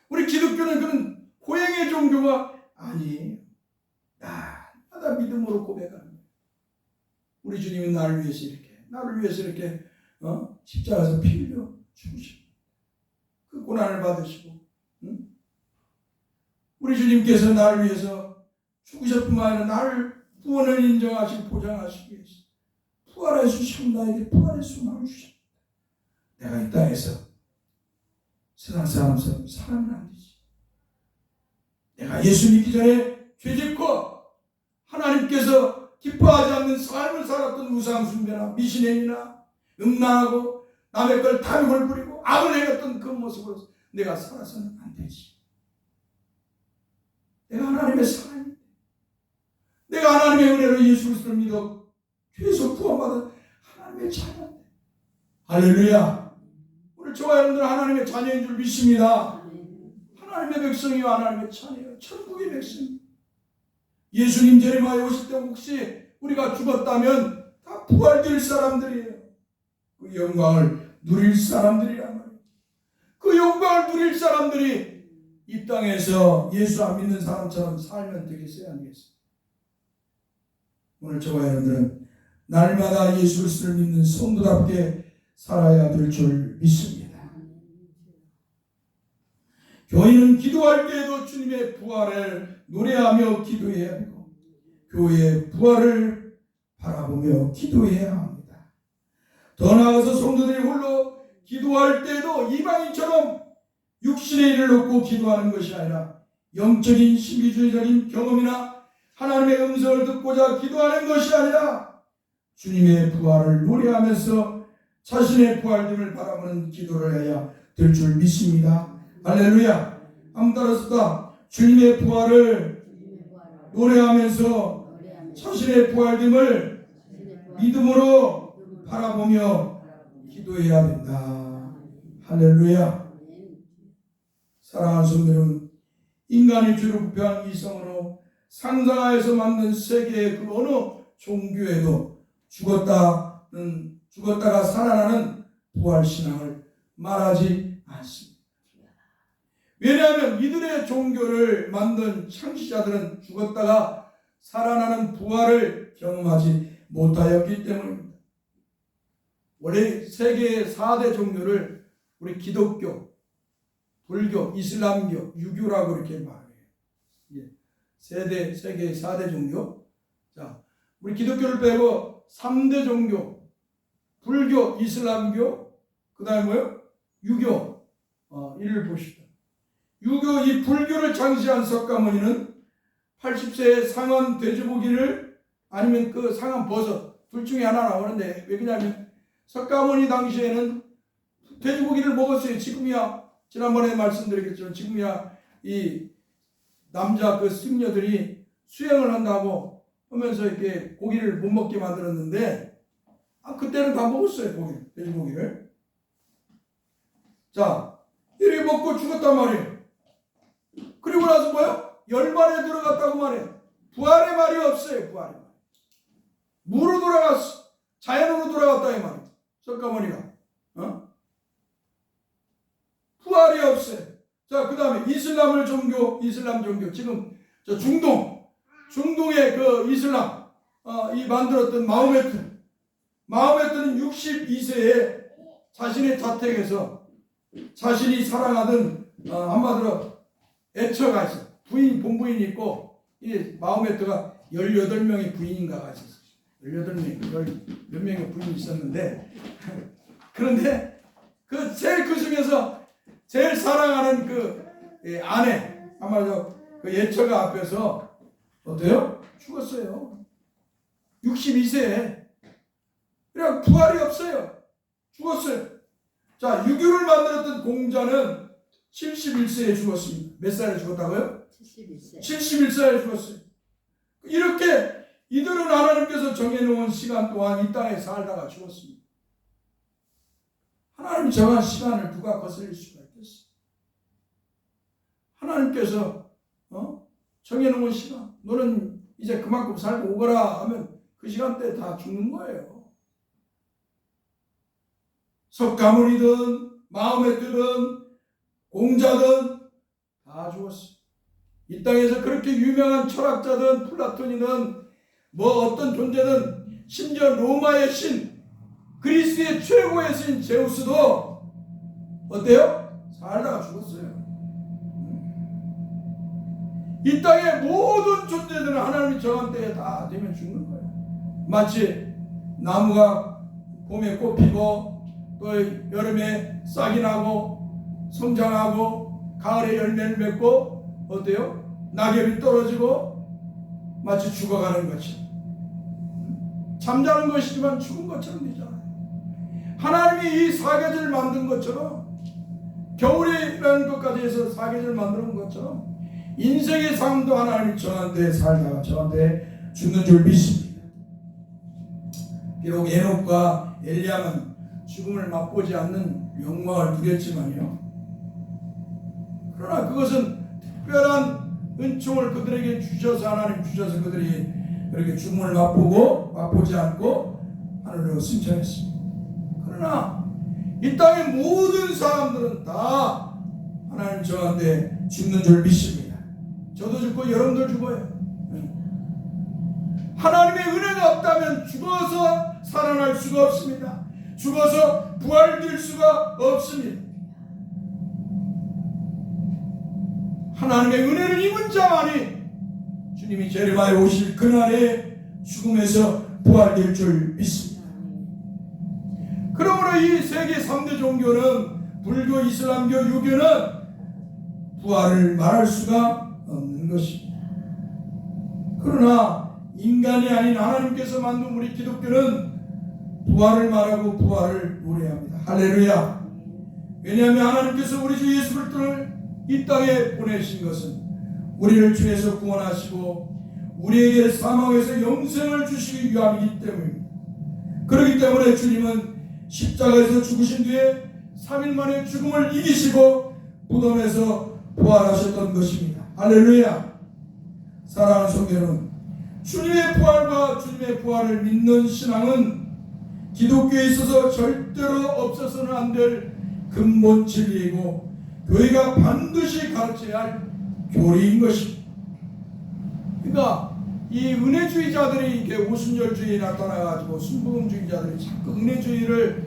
우리 기독교는 그런 고행의 종교가 아니에요. 날마다 믿음으로 고백하는 거예요. 우리 주님이 나를 위해서 이렇게 십자가에서 피 흘려 죽으시고 그 고난을 받으시고 우리 주님께서 나를 위해서 죽으셨뿐만 아니라 나를 구원을 인정하시고 보장하시기 위해서 부활해 주시고 나에게 부활의 소망을 주셨다. 내가 이 땅에서 세상 사람처럼 살아면 안 되지. 내가 예수 믿기 전에 죄짓고 하나님께서 기뻐하지 않는 삶을 살았던 우상숭배나 미신행이나 음란하고 남의 걸 탐욕을 부리고 악을 행했던 그 모습으로 내가 살아서는 안 되지. 내가 하나님의 사람인데 내가 하나님의 은혜로 예수 그리스도를 믿어 죄에서 구원받은 하나님의 자녀인데 할렐루야. 오늘 저와 여러분들은 하나님의 자녀인 줄 믿습니다. 하나님의 백성이요 하나님의 자녀요 천국의 백성. 예수님 재림하여 오실 때 혹시 우리가 죽었다면 다 부활될 사람들이에요. 그 영광을 누릴 사람들이란 말이에요. 그 영광을 누릴 사람들이 이 땅에서 예수 안 믿는 사람처럼 살면 되겠어요? 아니겠어요? 오늘 저와 여러분들은 날마다 예수 그리스도를 믿는 성도답게 살아야 될 줄 믿습니다. 교인은 기도할 때에도 주님의 부활을 노래하며 기도해야 하고 교회의 부활을 바라보며 기도해야 합니다. 더 나아가서 성도들이 홀로 기도할 때에도 이방인처럼 육신의 일을 놓고 기도하는 것이 아니라 영적인 신비주의적인 경험이나 하나님의 음성을 듣고자 기도하는 것이 아니라 주님의 부활을 노래하면서 자신의 부활됨을 바라보는 기도를 해야 될 줄 믿습니다. 할렐루야. 한번 따라서 주님의 부활을 노래하면서 자신의 부활됨을 믿음으로 바라보며 기도해야 된다. 할렐루야. 사랑하는 성도 여러분, 인간이 주로 부패한 이성으로 상상하에서 만든 세계의 그 어느 종교에도 죽었다가 살아나는 부활신앙을 말하지 않습니다. 왜냐하면 이들의 종교를 만든 창시자들은 죽었다가 살아나는 부활을 경험하지 못하였기 때문입니다. 원래 세계의 4대 종교를 우리 기독교, 불교, 이슬람교, 유교라고 이렇게 말해요. 세계의 4대 종교. 자, 우리 기독교를 빼고 3대 종교, 불교, 이슬람교, 그 다음에 뭐요? 유교. 이를 보십시오. 유교, 이 불교를 창시한 석가모니는 80세의 상한 돼지고기를 아니면 그 상한 버섯 둘 중에 하나 나오는데 왜 그러냐면 석가모니 당시에는 돼지고기를 먹었어요. 지금이야 지난번에 말씀드렸겠지만 지금이야 이 남자 그 승려들이 수행을 한다고 하면서 이렇게 고기를 못 먹게 만들었는데 그때는 다 먹었어요. 돼지고기를. 자, 이렇게 먹고 죽었단 말이에요. 그리고 나서 뭐요? 열반에 들어갔다고 말해. 부활의 말이 없어요. 부활의 말. 무로 돌아갔어. 자연으로 돌아갔다 이 말이에요. 석가모니가. 부활이 없어요. 자, 그 다음에 이슬람 종교. 지금 저 중동의 그 이슬람 이 만들었던 마호메트는 62세에 자신의 자택에서 자신이 사랑하던 한마디로 애처가 있어. 본부인이 있고 이 마호메트가 18명의 부인인가가 있었어요. 18명, 몇 명의 부인이 있었는데 그런데 제일 그 중에서 제일 사랑하는 그 아내 한마디로 그 애처가 앞에서 어때요? 죽었어요. 62세에. 그냥 부활이 없어요. 죽었어요. 자, 유교를 만들었던 공자는 71세에 죽었습니다. 몇 살에 죽었다고요? 71세. 71세에 죽었어요. 이렇게 이들은 하나님께서 정해놓은 시간 동안 이 땅에 살다가 죽었습니다. 하나님 정한 시간을 누가 거슬릴 수가 있겠어요? 하나님께서 정해놓은 시간, 너는 이제 그만큼 살고 오거라 하면 그 시간대에 다 죽는 거예요. 석가모니든 마호메트든 공자든 다 죽었어요. 이 땅에서 그렇게 유명한 철학자든 플라톤이든 뭐 어떤 존재든 심지어 로마의 신 그리스의 최고의 신 제우스도 어때요? 살다가 죽었어요. 이 땅의 모든 존재들은 하나님이 정한 때에 다 되면 죽는 거예요. 마치 나무가 봄에 꽃 피고 또 여름에 싹이 나고 성장하고 가을에 열매를 맺고 어때요? 낙엽이 떨어지고 마치 죽어가는 것이 잠자는 것이지만 죽은 것처럼 되잖아요. 하나님이 이 사계절을 만든 것처럼 겨울이라는 것까지 해서 사계절을 만드는 것처럼 인생의 삶도 하나님이 정한 데에 살다가 정한 데에 죽는 줄 믿습니다. 비록 에녹과 엘리야는 죽음을 맛보지 않는 영광을 누렸지만요. 그러나 그것은 특별한 은총을 그들에게 주셔서 하나님 주셔서 그들이 그렇게 죽음을 맛보지 않고 하늘로 승천했습니다. 그러나 이 땅의 모든 사람들은 다 하나님 저한테 죽는 줄 믿습니다. 저도 죽고 여러분들 죽어요. 하나님의 은혜가 없다면 죽어서 살아날 수가 없습니다. 죽어서 부활될 수가 없습니다. 하나님의 은혜를 입은 자만이 주님이 재림하여 오실 그날에 죽음에서 부활될 줄 믿습니다. 그러므로 이 세계 3대 종교는 불교, 이슬람교, 유교는 부활을 말할 수가 없는 것입니다. 그러나 인간이 아닌 하나님께서 만든 우리 기독교는 부활을 말하고 부활을 노래합니다. 할렐루야. 왜냐하면 하나님께서 우리 주 예수 그리스도를 이 땅에 보내신 것은 우리를 죄에서 구원하시고 우리에게 사망에서 영생을 주시기 위함이기 때문입니다. 그렇기 때문에 주님은 십자가에서 죽으신 뒤에 3일 만에 죽음을 이기시고 무덤에서 부활하셨던 것입니다. 할렐루야. 사랑하는 성도 여러분, 주님의 부활과 주님의 부활을 믿는 신앙은 기독교에 있어서 절대로 없어서는 안 될 근본 진리이고 교회가 반드시 가르쳐야 할 교리인 것입니다. 그러니까 이 은혜주의자들이 이렇게 오순절주의에 나타나가지고 순복음주의자들이 자꾸 은혜주의를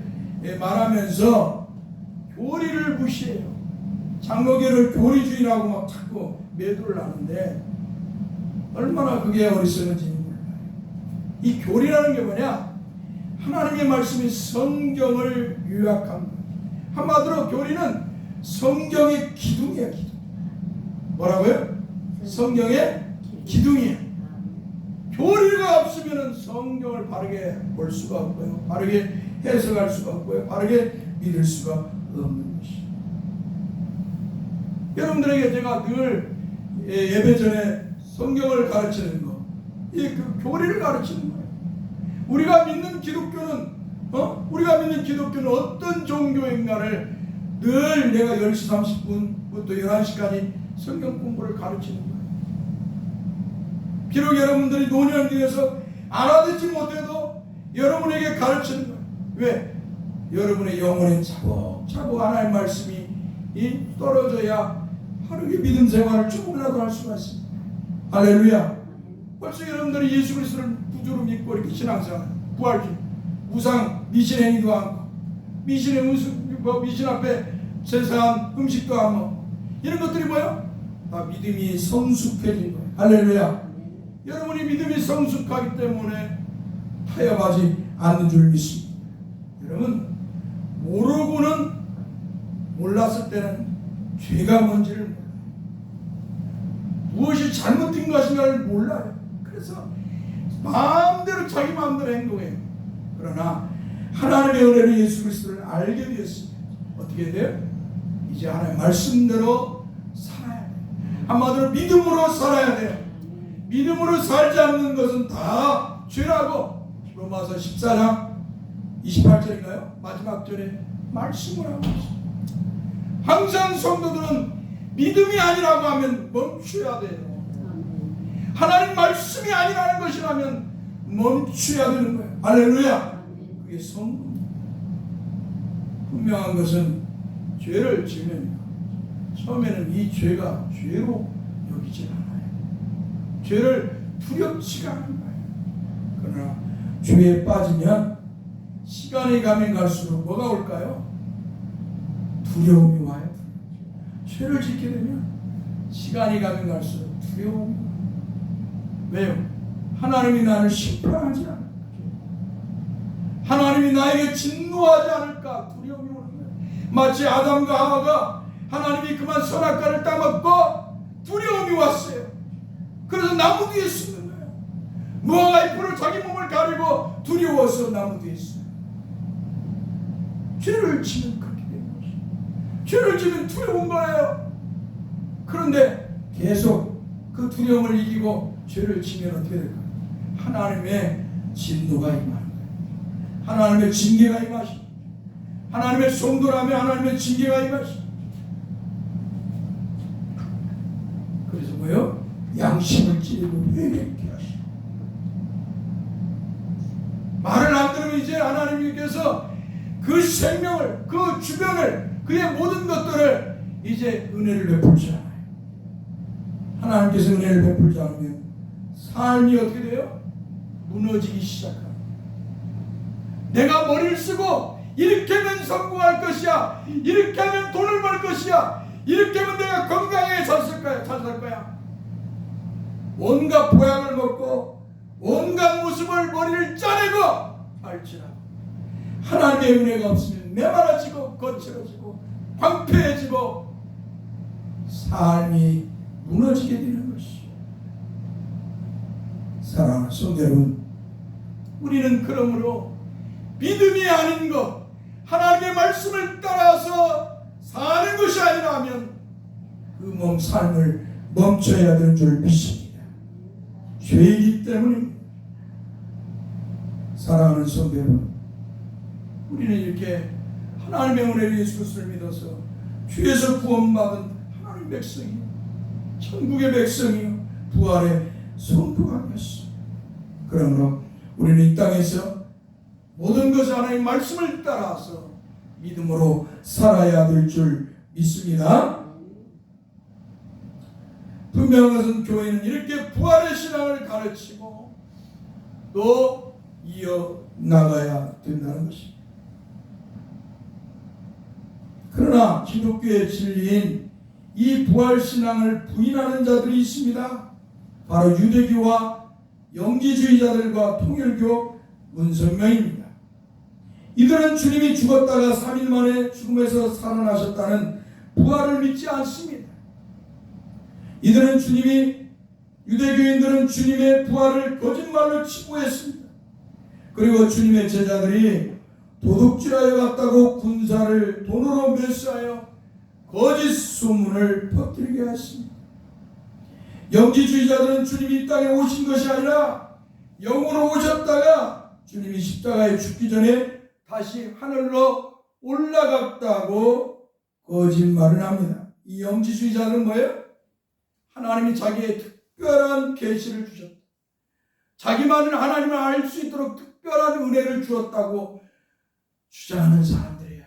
말하면서 교리를 무시해요. 장로교를 교리주의라고 막 자꾸 매도를 하는데 얼마나 그게 어리석은지 몰라요. 이 교리라는 게 뭐냐? 하나님의 말씀이 성경을 요약한 거예요. 한마디로 교리는 성경의 기둥이야, 기둥. 뭐라고요? 성경의 기둥이에요. 교리가 없으면 성경을 바르게 볼 수가 없고요, 바르게 해석할 수가 없고요, 바르게 믿을 수가 없는 것이죠. 여러분들에게 제가 늘 예배 전에 성경을 가르치는 거, 이 그 교리를 가르치는 거예요. 우리가 믿는 기독교는 어떤 종교인가를 늘 내가 10시 30분부터 11시까지 성경 공부를 가르치는 거예요. 비록 여러분들이 노년기에서 알아듣지 못해도 여러분에게 가르치는 거예요. 왜? 여러분의 영혼에 차곡차곡 하나님의 말씀이 떨어져야 바르게 믿음 생활을 조금이라도 할 수가 있습니다. 할렐루야. 벌써 여러분들이 예수 그리스도를 구주로 믿고 이렇게 신앙생활, 부활주, 우상, 미신 행위도 않고 미신 앞에 세상한 음식도 안 먹고 이런 것들이 뭐야? 다 믿음이 성숙해진 거예요. 할렐루야. 여러분이 믿음이 성숙하기 때문에 타협하지 않는 줄 믿습니다. 여러분, 모르고는 몰랐을 때는 죄가 뭔지를 몰라요. 무엇이 잘못된 것인가를 몰라요. 그래서 마음대로 자기 마음대로 행동해요. 그러나 하나님의 은혜로 예수 그리스도를 알게 되었습니다. 어떻게 돼요? 이제 하나님의 말씀대로 살아야 돼요. 한마디로 믿음으로 살아야 돼요. 믿음으로 살지 않는 것은 다 죄라고 로마서 14장 28절인가요? 마지막 절에 말씀을 하고 있습니다. 항상 성도들은 믿음이 아니라고 하면 멈춰야 돼요. 하나님 말씀이 아니라는 것이라면 멈춰야 되는 거예요. 할렐루야. 그게 성도입니다. 분명한 것은 죄를 지으면 처음에는 이 죄가 죄로 여기지 않아요. 죄를 두렵지가 않은 거예요. 그러나 죄에 빠지면 시간이 가면 갈수록 뭐가 올까요? 두려움이 와요. 죄를 짓게 되면 시간이 가면 갈수록 두려움이 와요. 왜요? 하나님이 나를 심판하지 않을까? 하나님이 나에게 진노하지 않을까? 두려움이 오는 거예요. 마치 아담과 하와가 하나님이 그만 선악과를 따먹고 두려움이 왔어요. 그래서 나무 뒤에 숨는 거예요. 무화과 잎으로 자기 몸을 가리고 두려워서 나무 뒤에 있어요. 죄를 지면 그렇게 되는 것이에요. 죄를 지면 두려운 거예요. 그런데 계속 그 두려움을 이기고 죄를 지면 어떻게 될까요? 하나님의 진노가 임하는 거예요. 하나님의 징계가 임하십니다. 하나님의 성도라면 하나님의 징계가 임하십니다. 그래서 뭐요? 양심을 찌르고 회개케 하시고, 말을 안 들으면 이제 하나님께서 그 그 생명을, 그 주변을, 그의 모든 것들을 이제 은혜를 베풀지 않아요. 하나님께서 은혜를 베풀지 않으면 삶이 어떻게 돼요? 무너지기 시작합니다. 내가 머리를 쓰고 이렇게 하면 성공할 것이야, 이렇게 하면 돈을 벌 것이야, 이렇게 하면 내가 건강하게 잘 살 거야. 온갖 보약을 먹고 온갖 모습을 머리를 짜내고 알지라도 하나님의 은혜가 없으면 메마라지고 거칠어지고 황폐해지고 삶이 무너지게 되는 것이요. 사랑하는 성도 여러분, 우리는 그러므로 믿음이 아닌 것, 하나님의 말씀을 따라서 사는 것이 아니라면 그 몸 삶을 멈춰야 되는 줄 믿습니다. 죄이기 때문입니다. 사랑하는 성도 여러분, 우리는 이렇게 하나님의 은혜로 예수 그리스도를 믿어서 주에서 구원받은 하나님의 백성이요, 천국의 백성이요, 부활의 성도가 됐습니다. 그러므로 우리는 이 땅에서 모든 것을 하나님의 말씀을 따라서 믿음으로 살아야 될 줄 믿습니다. 분명한 것은 교회는 이렇게 부활의 신앙을 가르치고 또 이어나가야 된다는 것입니다. 그러나 기독교의 진리인 이 부활신앙을 부인하는 자들이 있습니다. 바로 유대교와 영지주의자들과 통일교 문선명입니다. 이들은 주님이 죽었다가 3일 만에 죽음에서 살아나셨다는 부활을 믿지 않습니다. 이들은 유대교인들은 주님의 부활을 거짓말로 치부했습니다. 그리고 주님의 제자들이 도둑질하여 갔다고 군사를 돈으로 매수하여 거짓 소문을 퍼뜨리게 했습니다. 영지주의자들은 주님이 이 땅에 오신 것이 아니라 영으로 오셨다가 주님이 십자가에 죽기 전에 다시 하늘로 올라갔다고 거짓말을 합니다. 이 영지주의자들은 뭐예요? 하나님이 자기의 특별한 계시를 주셨다, 자기만을 하나님을 알 수 있도록 특별한 은혜를 주었다고 주장하는 사람들이야.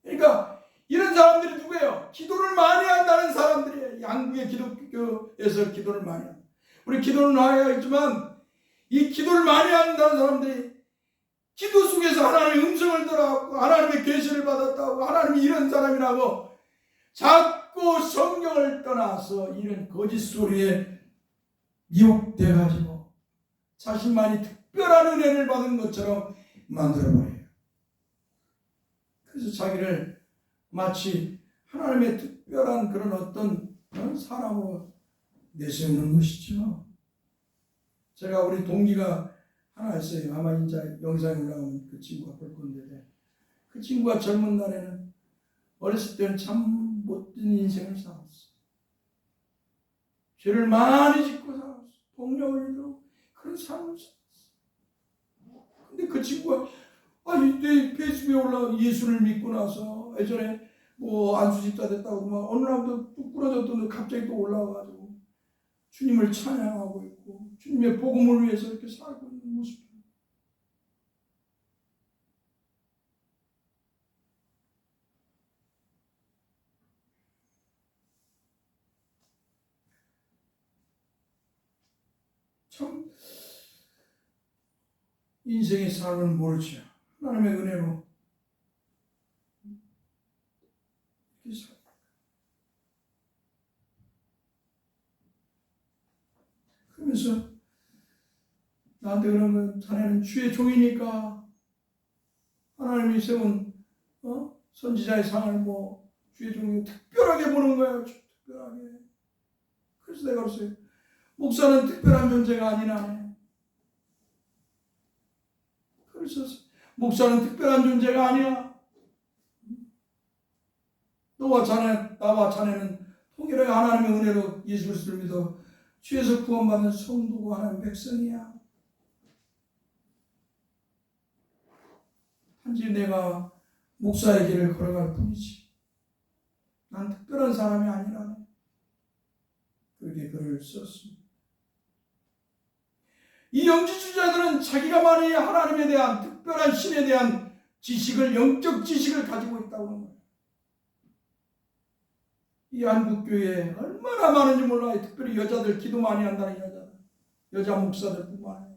그러니까 이런 사람들이 누구예요? 기도를 많이 한다는 사람들이에요. 양국의 기독교에서 기도를 많이 합니다. 우리 기도는 하야겠지만 이 기도를 많이 한다는 사람들이 기도 속에서 하나님의 음성을 들어왔고 하나님의 계시를 받았다고, 하나님이 이런 사람이라고 자꾸 성경을 떠나서 이런 거짓 소리에 미혹돼가지고 자신만이 특별한 은혜를 받은 것처럼 만들어버려요. 그래서 자기를 마치 하나님의 특별한 그런 어떤 사람으로 내세우는 것이죠. 제가 우리 동기가 하나 있어요. 아마 이제 영상에 올라오면 그 친구가 볼 건데, 그 친구가 젊은 날에는 어렸을 때는 참 못된 인생을 살았어. 죄를 많이 짓고 살았어. 폭력을 이루고 그런 삶을 살았어. 근데 그 친구가 내 페이스북에 올라온 예수를 믿고 나서 예전에 뭐 안수집사 됐다고 막 어느 날도 뚝 부러졌던데 갑자기 또 올라와가지고 주님을 찬양하고 있고 주님의 복음을 위해서 이렇게 살고 있는 모습. 참 인생의 삶을 모르죠. 하나님의 은혜로 이렇게 살. 그러면서 나한테 그러면 자네는 주의 종이니까 하나님이 세운 선지자의 상을 뭐 주의 종이 특별하게 보는 거예요. 특별하게. 그래서 내가 그랬어요. 목사는 특별한 존재가 아니라. 그래서 목사는 특별한 존재가 아니야. 나와 자네는 통일하게 하나님의 은혜로 예수 그리스도를 믿어 주에서 구원받은 성도고 하나님의 백성이야. 단지 내가 목사의 길을 걸어갈 뿐이지. 난 특별한 사람이 아니라. 그렇게 글을 썼습니다. 이 영지주의자들은 자기가만이 하나님에 대한 특별한 신에 대한 지식을, 영적 지식을 가지고 있다고 하는 거예요. 이 한국교회에 얼마나 많은지 몰라요. 특별히 여자들, 기도 많이 한다는 여자 목사들 뿐만 아니라.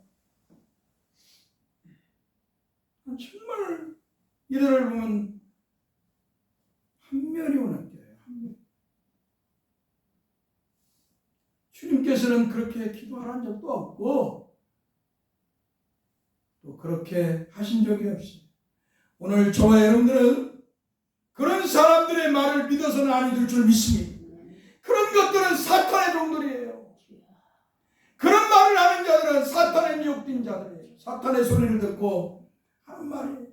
정말 이들을 보면 한면이 느껴요. 한면. 주님께서는 그렇게 기도하라는 적도 없고 또 그렇게 하신 적이 없어요. 오늘 저와 여러분들은 그런 사람들의 말을 믿어서는 아니 될 줄 믿습니다. 그런 것들은 사탄의 종들이에요. 그런 말을 하는 자들은 사탄의 미혹된 자들이에요. 사탄의 소리를 듣고 하는 말이에요.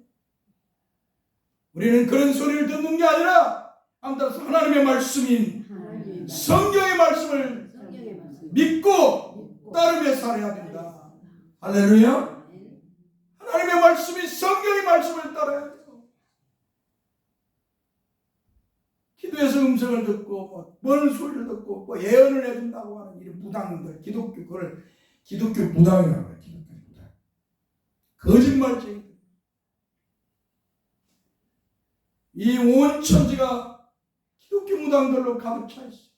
우리는 그런 소리를 듣는 게 아니라 하나님의 말씀인 성경의 말씀을 믿고 따르며 살아야 된다. 할렐루야. 하나님의 말씀이 성경의 말씀을 따라야 돼요. 기도에서 음성을 듣고 뭔 소리를 듣고 예언을 해준다고 하는 이런 무당들, 그걸 기독교 무당이라고 해요. 기독교 무당. 거짓말쟁이. 이 온 천지가 기독교 무당들로 가득 차 있어요.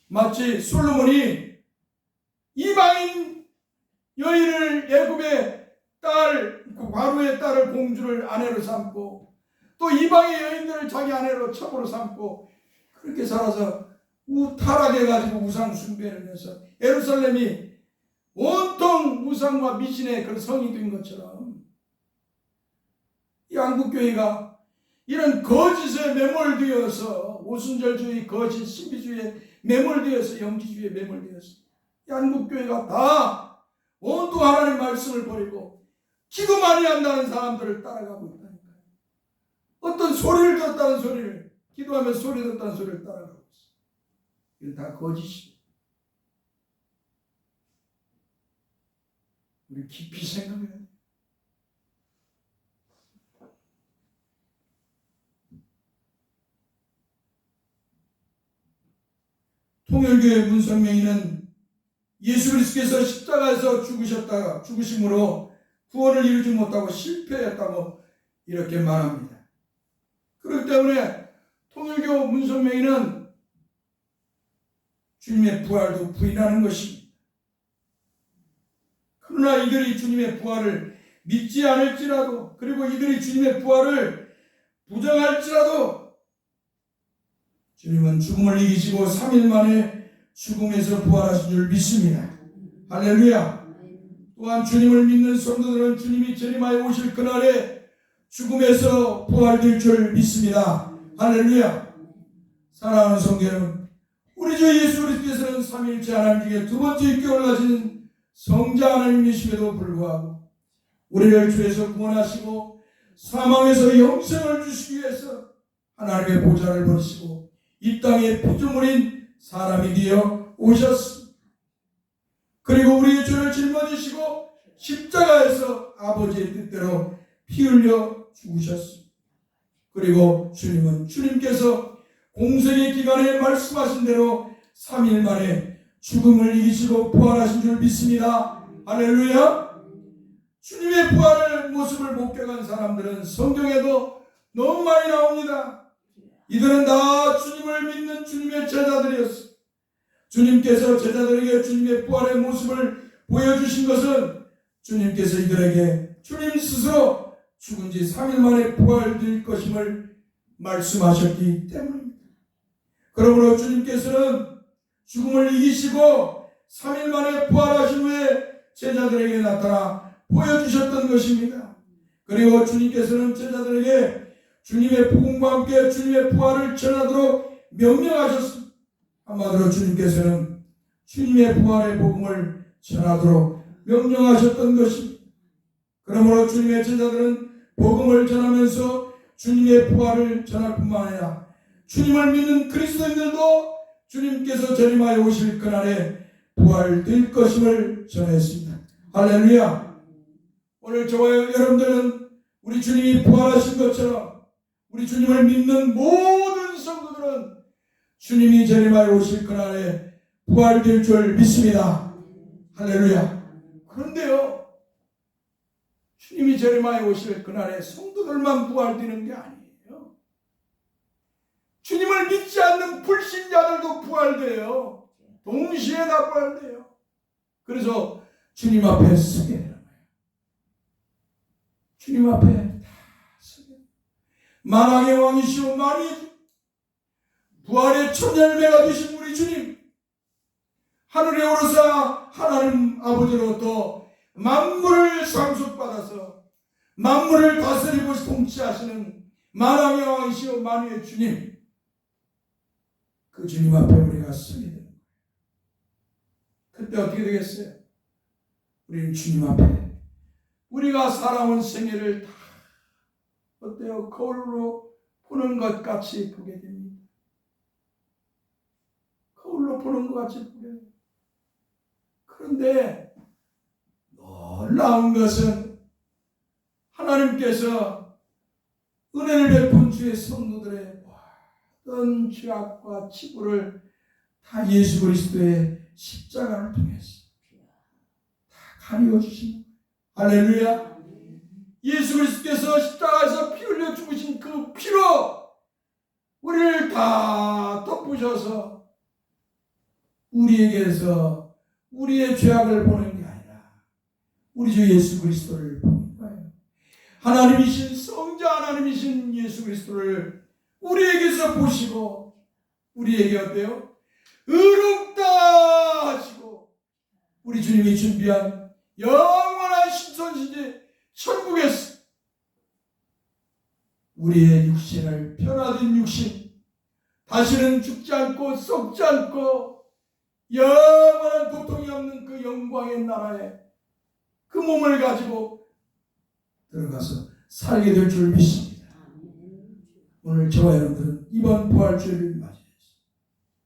마치 솔로몬이 이방인 여인을 애굽의 딸, 과로의 딸을 공주를 아내로 삼고 또 이방의 여인들을 자기 아내로 첩으로 삼고 그렇게 살아서 타락해가지고 우상 숭배를 해서 예루살렘이 온통 우상과 미신의 그런 성이 된 것처럼 이 한국교회가 이런 거짓에 매몰되어서 오순절주의, 거짓, 신비주의에 매몰되어서 영지주의에 매몰되어서 이 한국교회가 다 온통 하나님의 말씀을 버리고 기도 많이 한다는 사람들을 따라가고 있다니까요. 어떤 소리를 듣다는 소리를, 기도하면 소리 듣다는 소리를 따라가고 있어요. 이건 다 거짓이에요. 우리 깊이 생각해야 돼요. 통일교회 문성명이는 예수 그리스도께서 십자가에서 죽으심으로 구원을 이루지 못하고 실패했다고 이렇게 말합니다. 그렇기 때문에 통일교 문성명이는 주님의 부활도 부인하는 것입니다. 그러나 이들이 주님의 부활을 믿지 않을지라도, 그리고 이들이 주님의 부활을 부정할지라도 주님은 죽음을 이기시고 3일 만에 죽음에서 부활하신 줄 믿습니다. 할렐루야. 또한 주님을 믿는 성도들은 주님이 재림하여 오실 그날에 죽음에서 부활될 줄 믿습니다. 할렐루야. 사랑하는 성도 여러분, 우리 주 예수 그리스도께서는 3일째 하나님 중에 두 번째 있게 올라가신 성자 하나님이심에도 불구하고 우리를 죄에서 구원하시고 사망에서 영생을 주시기 위해서 하나님의 보좌를 버리시고 이 땅에 피조물인 사람이 되어 오셨습니다. 그리고 우리의 죄를 짊어지시고 십자가에서 아버지의 뜻대로 피 흘려 죽으셨습니다. 그리고 주님께서 공생의 기간에 말씀하신 대로 3일 만에 죽음을 이기시고 부활하신 줄 믿습니다. 할렐루야. 주님의 부활의 모습을 목격한 사람들은 성경에도 너무 많이 나옵니다. 이들은 다 주님을 믿는 주님의 제자들이었습니다. 주님께서 제자들에게 주님의 부활의 모습을 보여주신 것은 주님께서 이들에게 주님 스스로 죽은 지 3일 만에 부활될 것임을 말씀하셨기 때문입니다. 그러므로 주님께서는 죽음을 이기시고 3일 만에 부활하신 후에 제자들에게 나타나 보여주셨던 것입니다. 그리고 주님께서는 제자들에게 주님의 복음과 함께 주님의 부활을 전하도록 명령하셨습니다. 한마디로 주님께서는 주님의 부활의 복음을 전하도록 명령하셨던 것입니다. 그러므로 주님의 제자들은 복음을 전하면서 주님의 부활을 전할 뿐만 아니라 주님을 믿는 그리스도인들도 주님께서 재림하여 오실 그날에 부활될 것임을 전했습니다. 할렐루야. 오늘 저와 여러분들은 우리 주님이 부활하신 것처럼 우리 주님을 믿는 모든 성도들은 주님이 재림하여 오실 그날에 부활될 줄 믿습니다. 할렐루야. 그런데요, 주님이 제리마에 오실 그날에 성도들만 부활되는 게 아니에요. 주님을 믿지 않는 불신자들도 부활돼요. 동시에 다 부활돼요. 그래서 주님 앞에 서게 되는 거예요. 주님 앞에 다 서게. 만왕의 왕이시오 만유의 주, 부활의 첫 열매가 되신 우리 주님, 하늘에 오르사 하나님 아버지로부터 만물을 상속받아서 만물을 다스리고 통치하시는 만왕의 왕이시오 만유의 주님, 그 주님 앞에 우리가 서게 됩니다. 그때 어떻게 되겠어요? 우리는 주님 앞에 우리가 살아온 생애를 다 어때요? 거울로 보는 것 같이 보게 됩니다. 거울로 보는 것 같이 보게 됩니다. 그런데 놀라운 것은 하나님께서 은혜를 베푼 주의 성도들의 모든 죄악과 치부를 다 예수 그리스도의 십자가를 통해서 다 가리워 주신 할렐루야. 예수 그리스도께서 십자가에서 피 흘려 죽으신 그 피로 우리를 다 덮으셔서 우리에게서 우리의 죄악을 보는 게 아니라 우리 주 예수 그리스도를 보는 거예요. 하나님이신 성자 하나님이신 예수 그리스도를 우리에게서 보시고 우리에게 어때요? 의롭다 하시고 우리 주님이 준비한 영원한 신선시대 천국에서 우리의 육신을 변화된 육신, 다시는 죽지 않고 썩지 않고 영원한 고통이 없는 그 영광의 나라에 그 몸을 가지고 들어가서 살게 될 줄 믿습니다. 오늘 저와 여러분들은 이번 부활주일을 맞이해서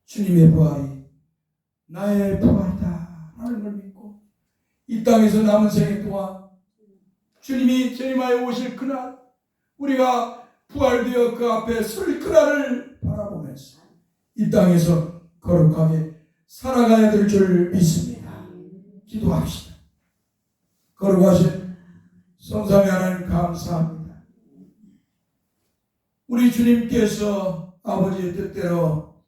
주님의 부활이 나의 부활이다 하는 걸 믿고 이 땅에서 남은 생애 동안 주님이 제리마에 오실 그날 우리가 부활되어 그 앞에 설 그날을 바라보면서 이 땅에서 거룩하게 살아가야 될 줄 믿습니다. 기도합시다. 거룩하신 성삼위 하나님 감사합니다. 우리 주님께서 아버지의 뜻대로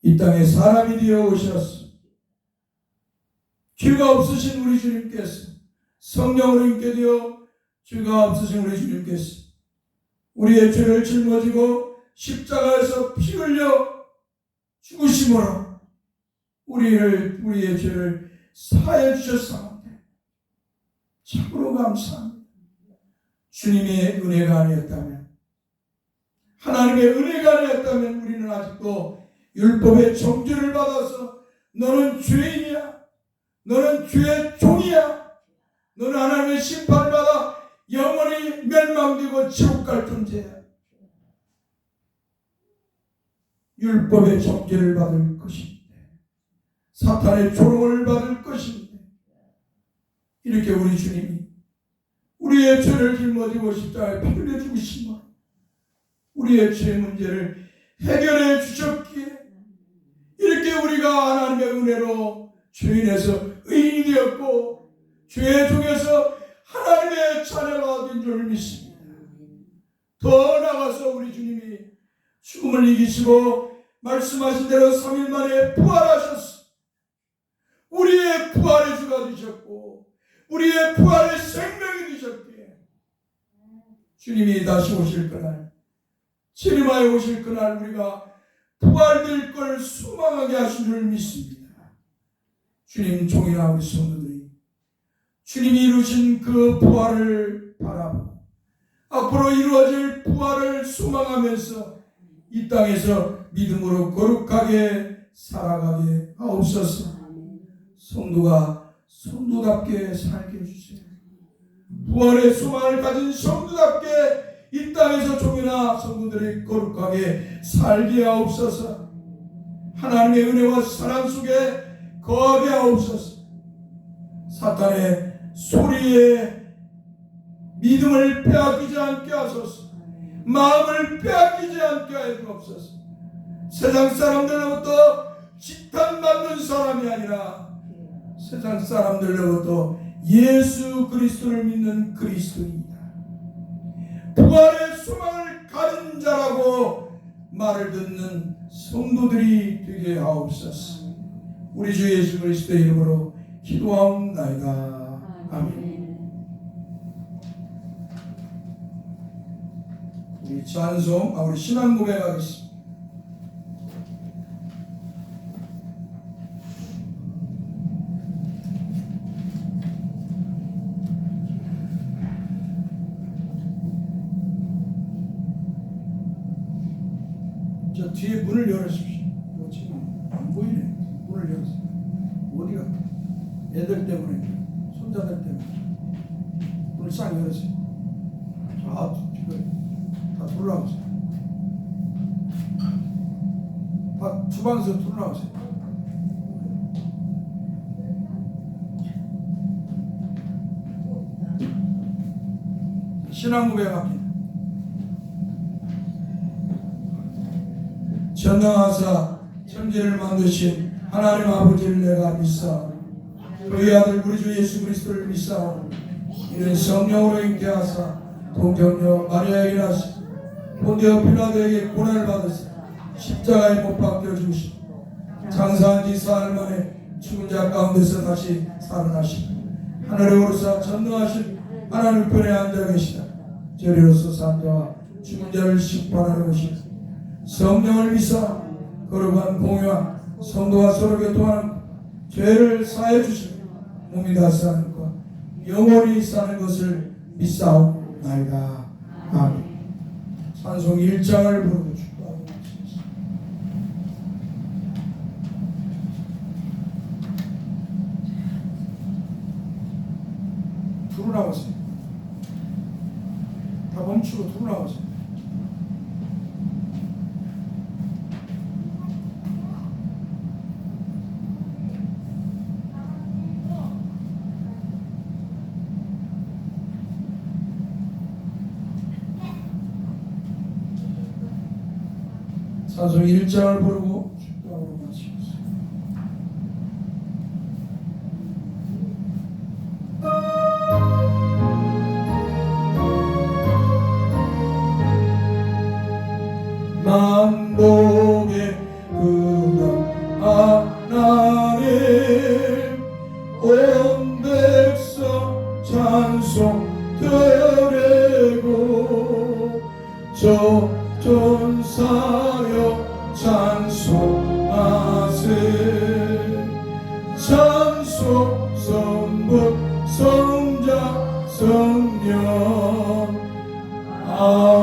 이 땅에 사람이 되어 오셨어. 죄가 없으신 우리 주님께서 성령으로 있게 되어 죄가 없으신 우리 주님께서 우리의 죄를 짊어지고 십자가에서 피 흘려 죽으심으로 우리의 죄를 사해 주셨사옵니다. 참으로 감사합니다. 주님의 은혜가 아니었다면, 하나님의 은혜가 아니었다면 우리는 아직도 율법의 정죄를 받아서 너는 죄인이야, 너는 죄의 종이야, 너는 하나님의 심판을 받아 영원히 멸망되고 지옥 갈 존재야. 율법의 정죄를 받을 것인데, 사탄의 조롱을 받을 것인데, 이렇게 우리 주님이 우리의 죄를 짊어지고 십자가에 피 흘려 죽으심으로 우리의 죄 문제를 해결해 주셨기에 이렇게 우리가 하나님의 은혜로 죄인에서 의인이 되었고 죄의 종에서 하나님의 자녀가 된 줄 믿습니다. 더 나아가서 우리 주님이 죽음을 이기시고 말씀하신 대로 3일 만에 부활하셨어. 우리의 부활의 주가 되셨고 우리의 부활의 생명이 되셨기에 주님이 다시 오실 그날, 제리마에 오실 그날 우리가 부활될 걸 소망하게 하신 줄 믿습니다. 주님 종이나 우리 성도들이 주님이 이루신 그 부활을 바라보고 앞으로 이루어질 부활을 소망하면서 이 땅에서 믿음으로 거룩하게 살아가게 하옵소서. 성도가 성도답게 살게 해주세요. 부활의 소망을 가진 성도답게 이 땅에서 종이나 성도들이 거룩하게 살게 하옵소서. 하나님의 은혜와 사랑 속에 거하게 하옵소서. 사탄의 소리에 믿음을 빼앗기지 않게 하소서. 마음을 빼앗기지 않게 하옵소서. 세상 사람들로부터 지탄받는 사람이 아니라 세상 사람들로부터 예수 그리스도를 믿는 그리스도인이다. 부활의 소망을 가진 자라고 말을 듣는 성도들이 되게 하옵소서. 우리 주 예수 그리스도의 이름으로 기도하옵나이다. 아멘. 우리 찬송, 우리 신앙 고백하겠습니다. 저 뒤에 문을 열어주십시오. 이거 지금 안 보이네. 문을 열었어요. 어디가? 애들 때문에, 손자들 때문에. 문을 싹 열었어요. 자, 뒤에 다 돌아오세요. 다 주방에서 돌아오세요. 신앙 고백합니다. 전능하사 천지를 만드신 하나님 아버지를 내가 믿사오니 그의 아들 우리 주 예수 그리스도를 믿사오니 이는 성령으로 잉태하사 동정녀 마리아에게 나시 본디오 필라도에게 고난을 받으사 십자가에 못 박혀 죽으시고 장사한 지 사흘 만에 죽은 자 가운데서 다시 살아나시고 하늘에 오르사 전능하신 하나님 편에 앉아 계시다. 저리로서 산자와 죽은 자를 심판하러 오시고 성령을 믿사 거룩한 공유한 성도와 서로 교통하는 죄를 사해 주시고 몸이 다시 사는 것 영원히 사는 것을 믿사옵나이다. 아멘. 찬송 1장을 부르고 축도하고 있습니다. 두루 나오세요. 다 멈추고 두루 나오세요. 찬송 1장을 부르고 축도하고 마치겠습니다. 만복의 그가 하나님 온 백성 찬송 드리고 저 전사여 찬송하세 찬송 성부 성자 성령 아멘.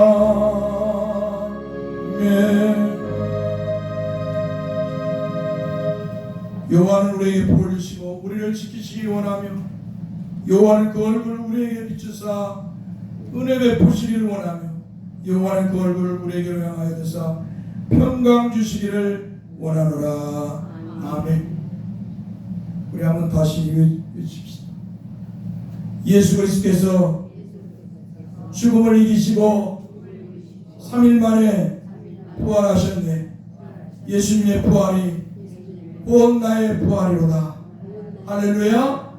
여호와는 우리에게 복을 주시고 우리를 지키시기 원하며 여호와는 그 얼굴을 우리에게 비추사 은혜 베푸시기를 원하며 여호와는 그 얼굴을 우리에게 향하여 드사 평강 주시기를 원하노라. 아멘. 우리 한번 다시 외칩시다. 예수 그리스도께서 죽음을 이기시고 3일 만에 부활하셨네. 예수님의 부활이 곧 나의 부활이로다. 할렐루야.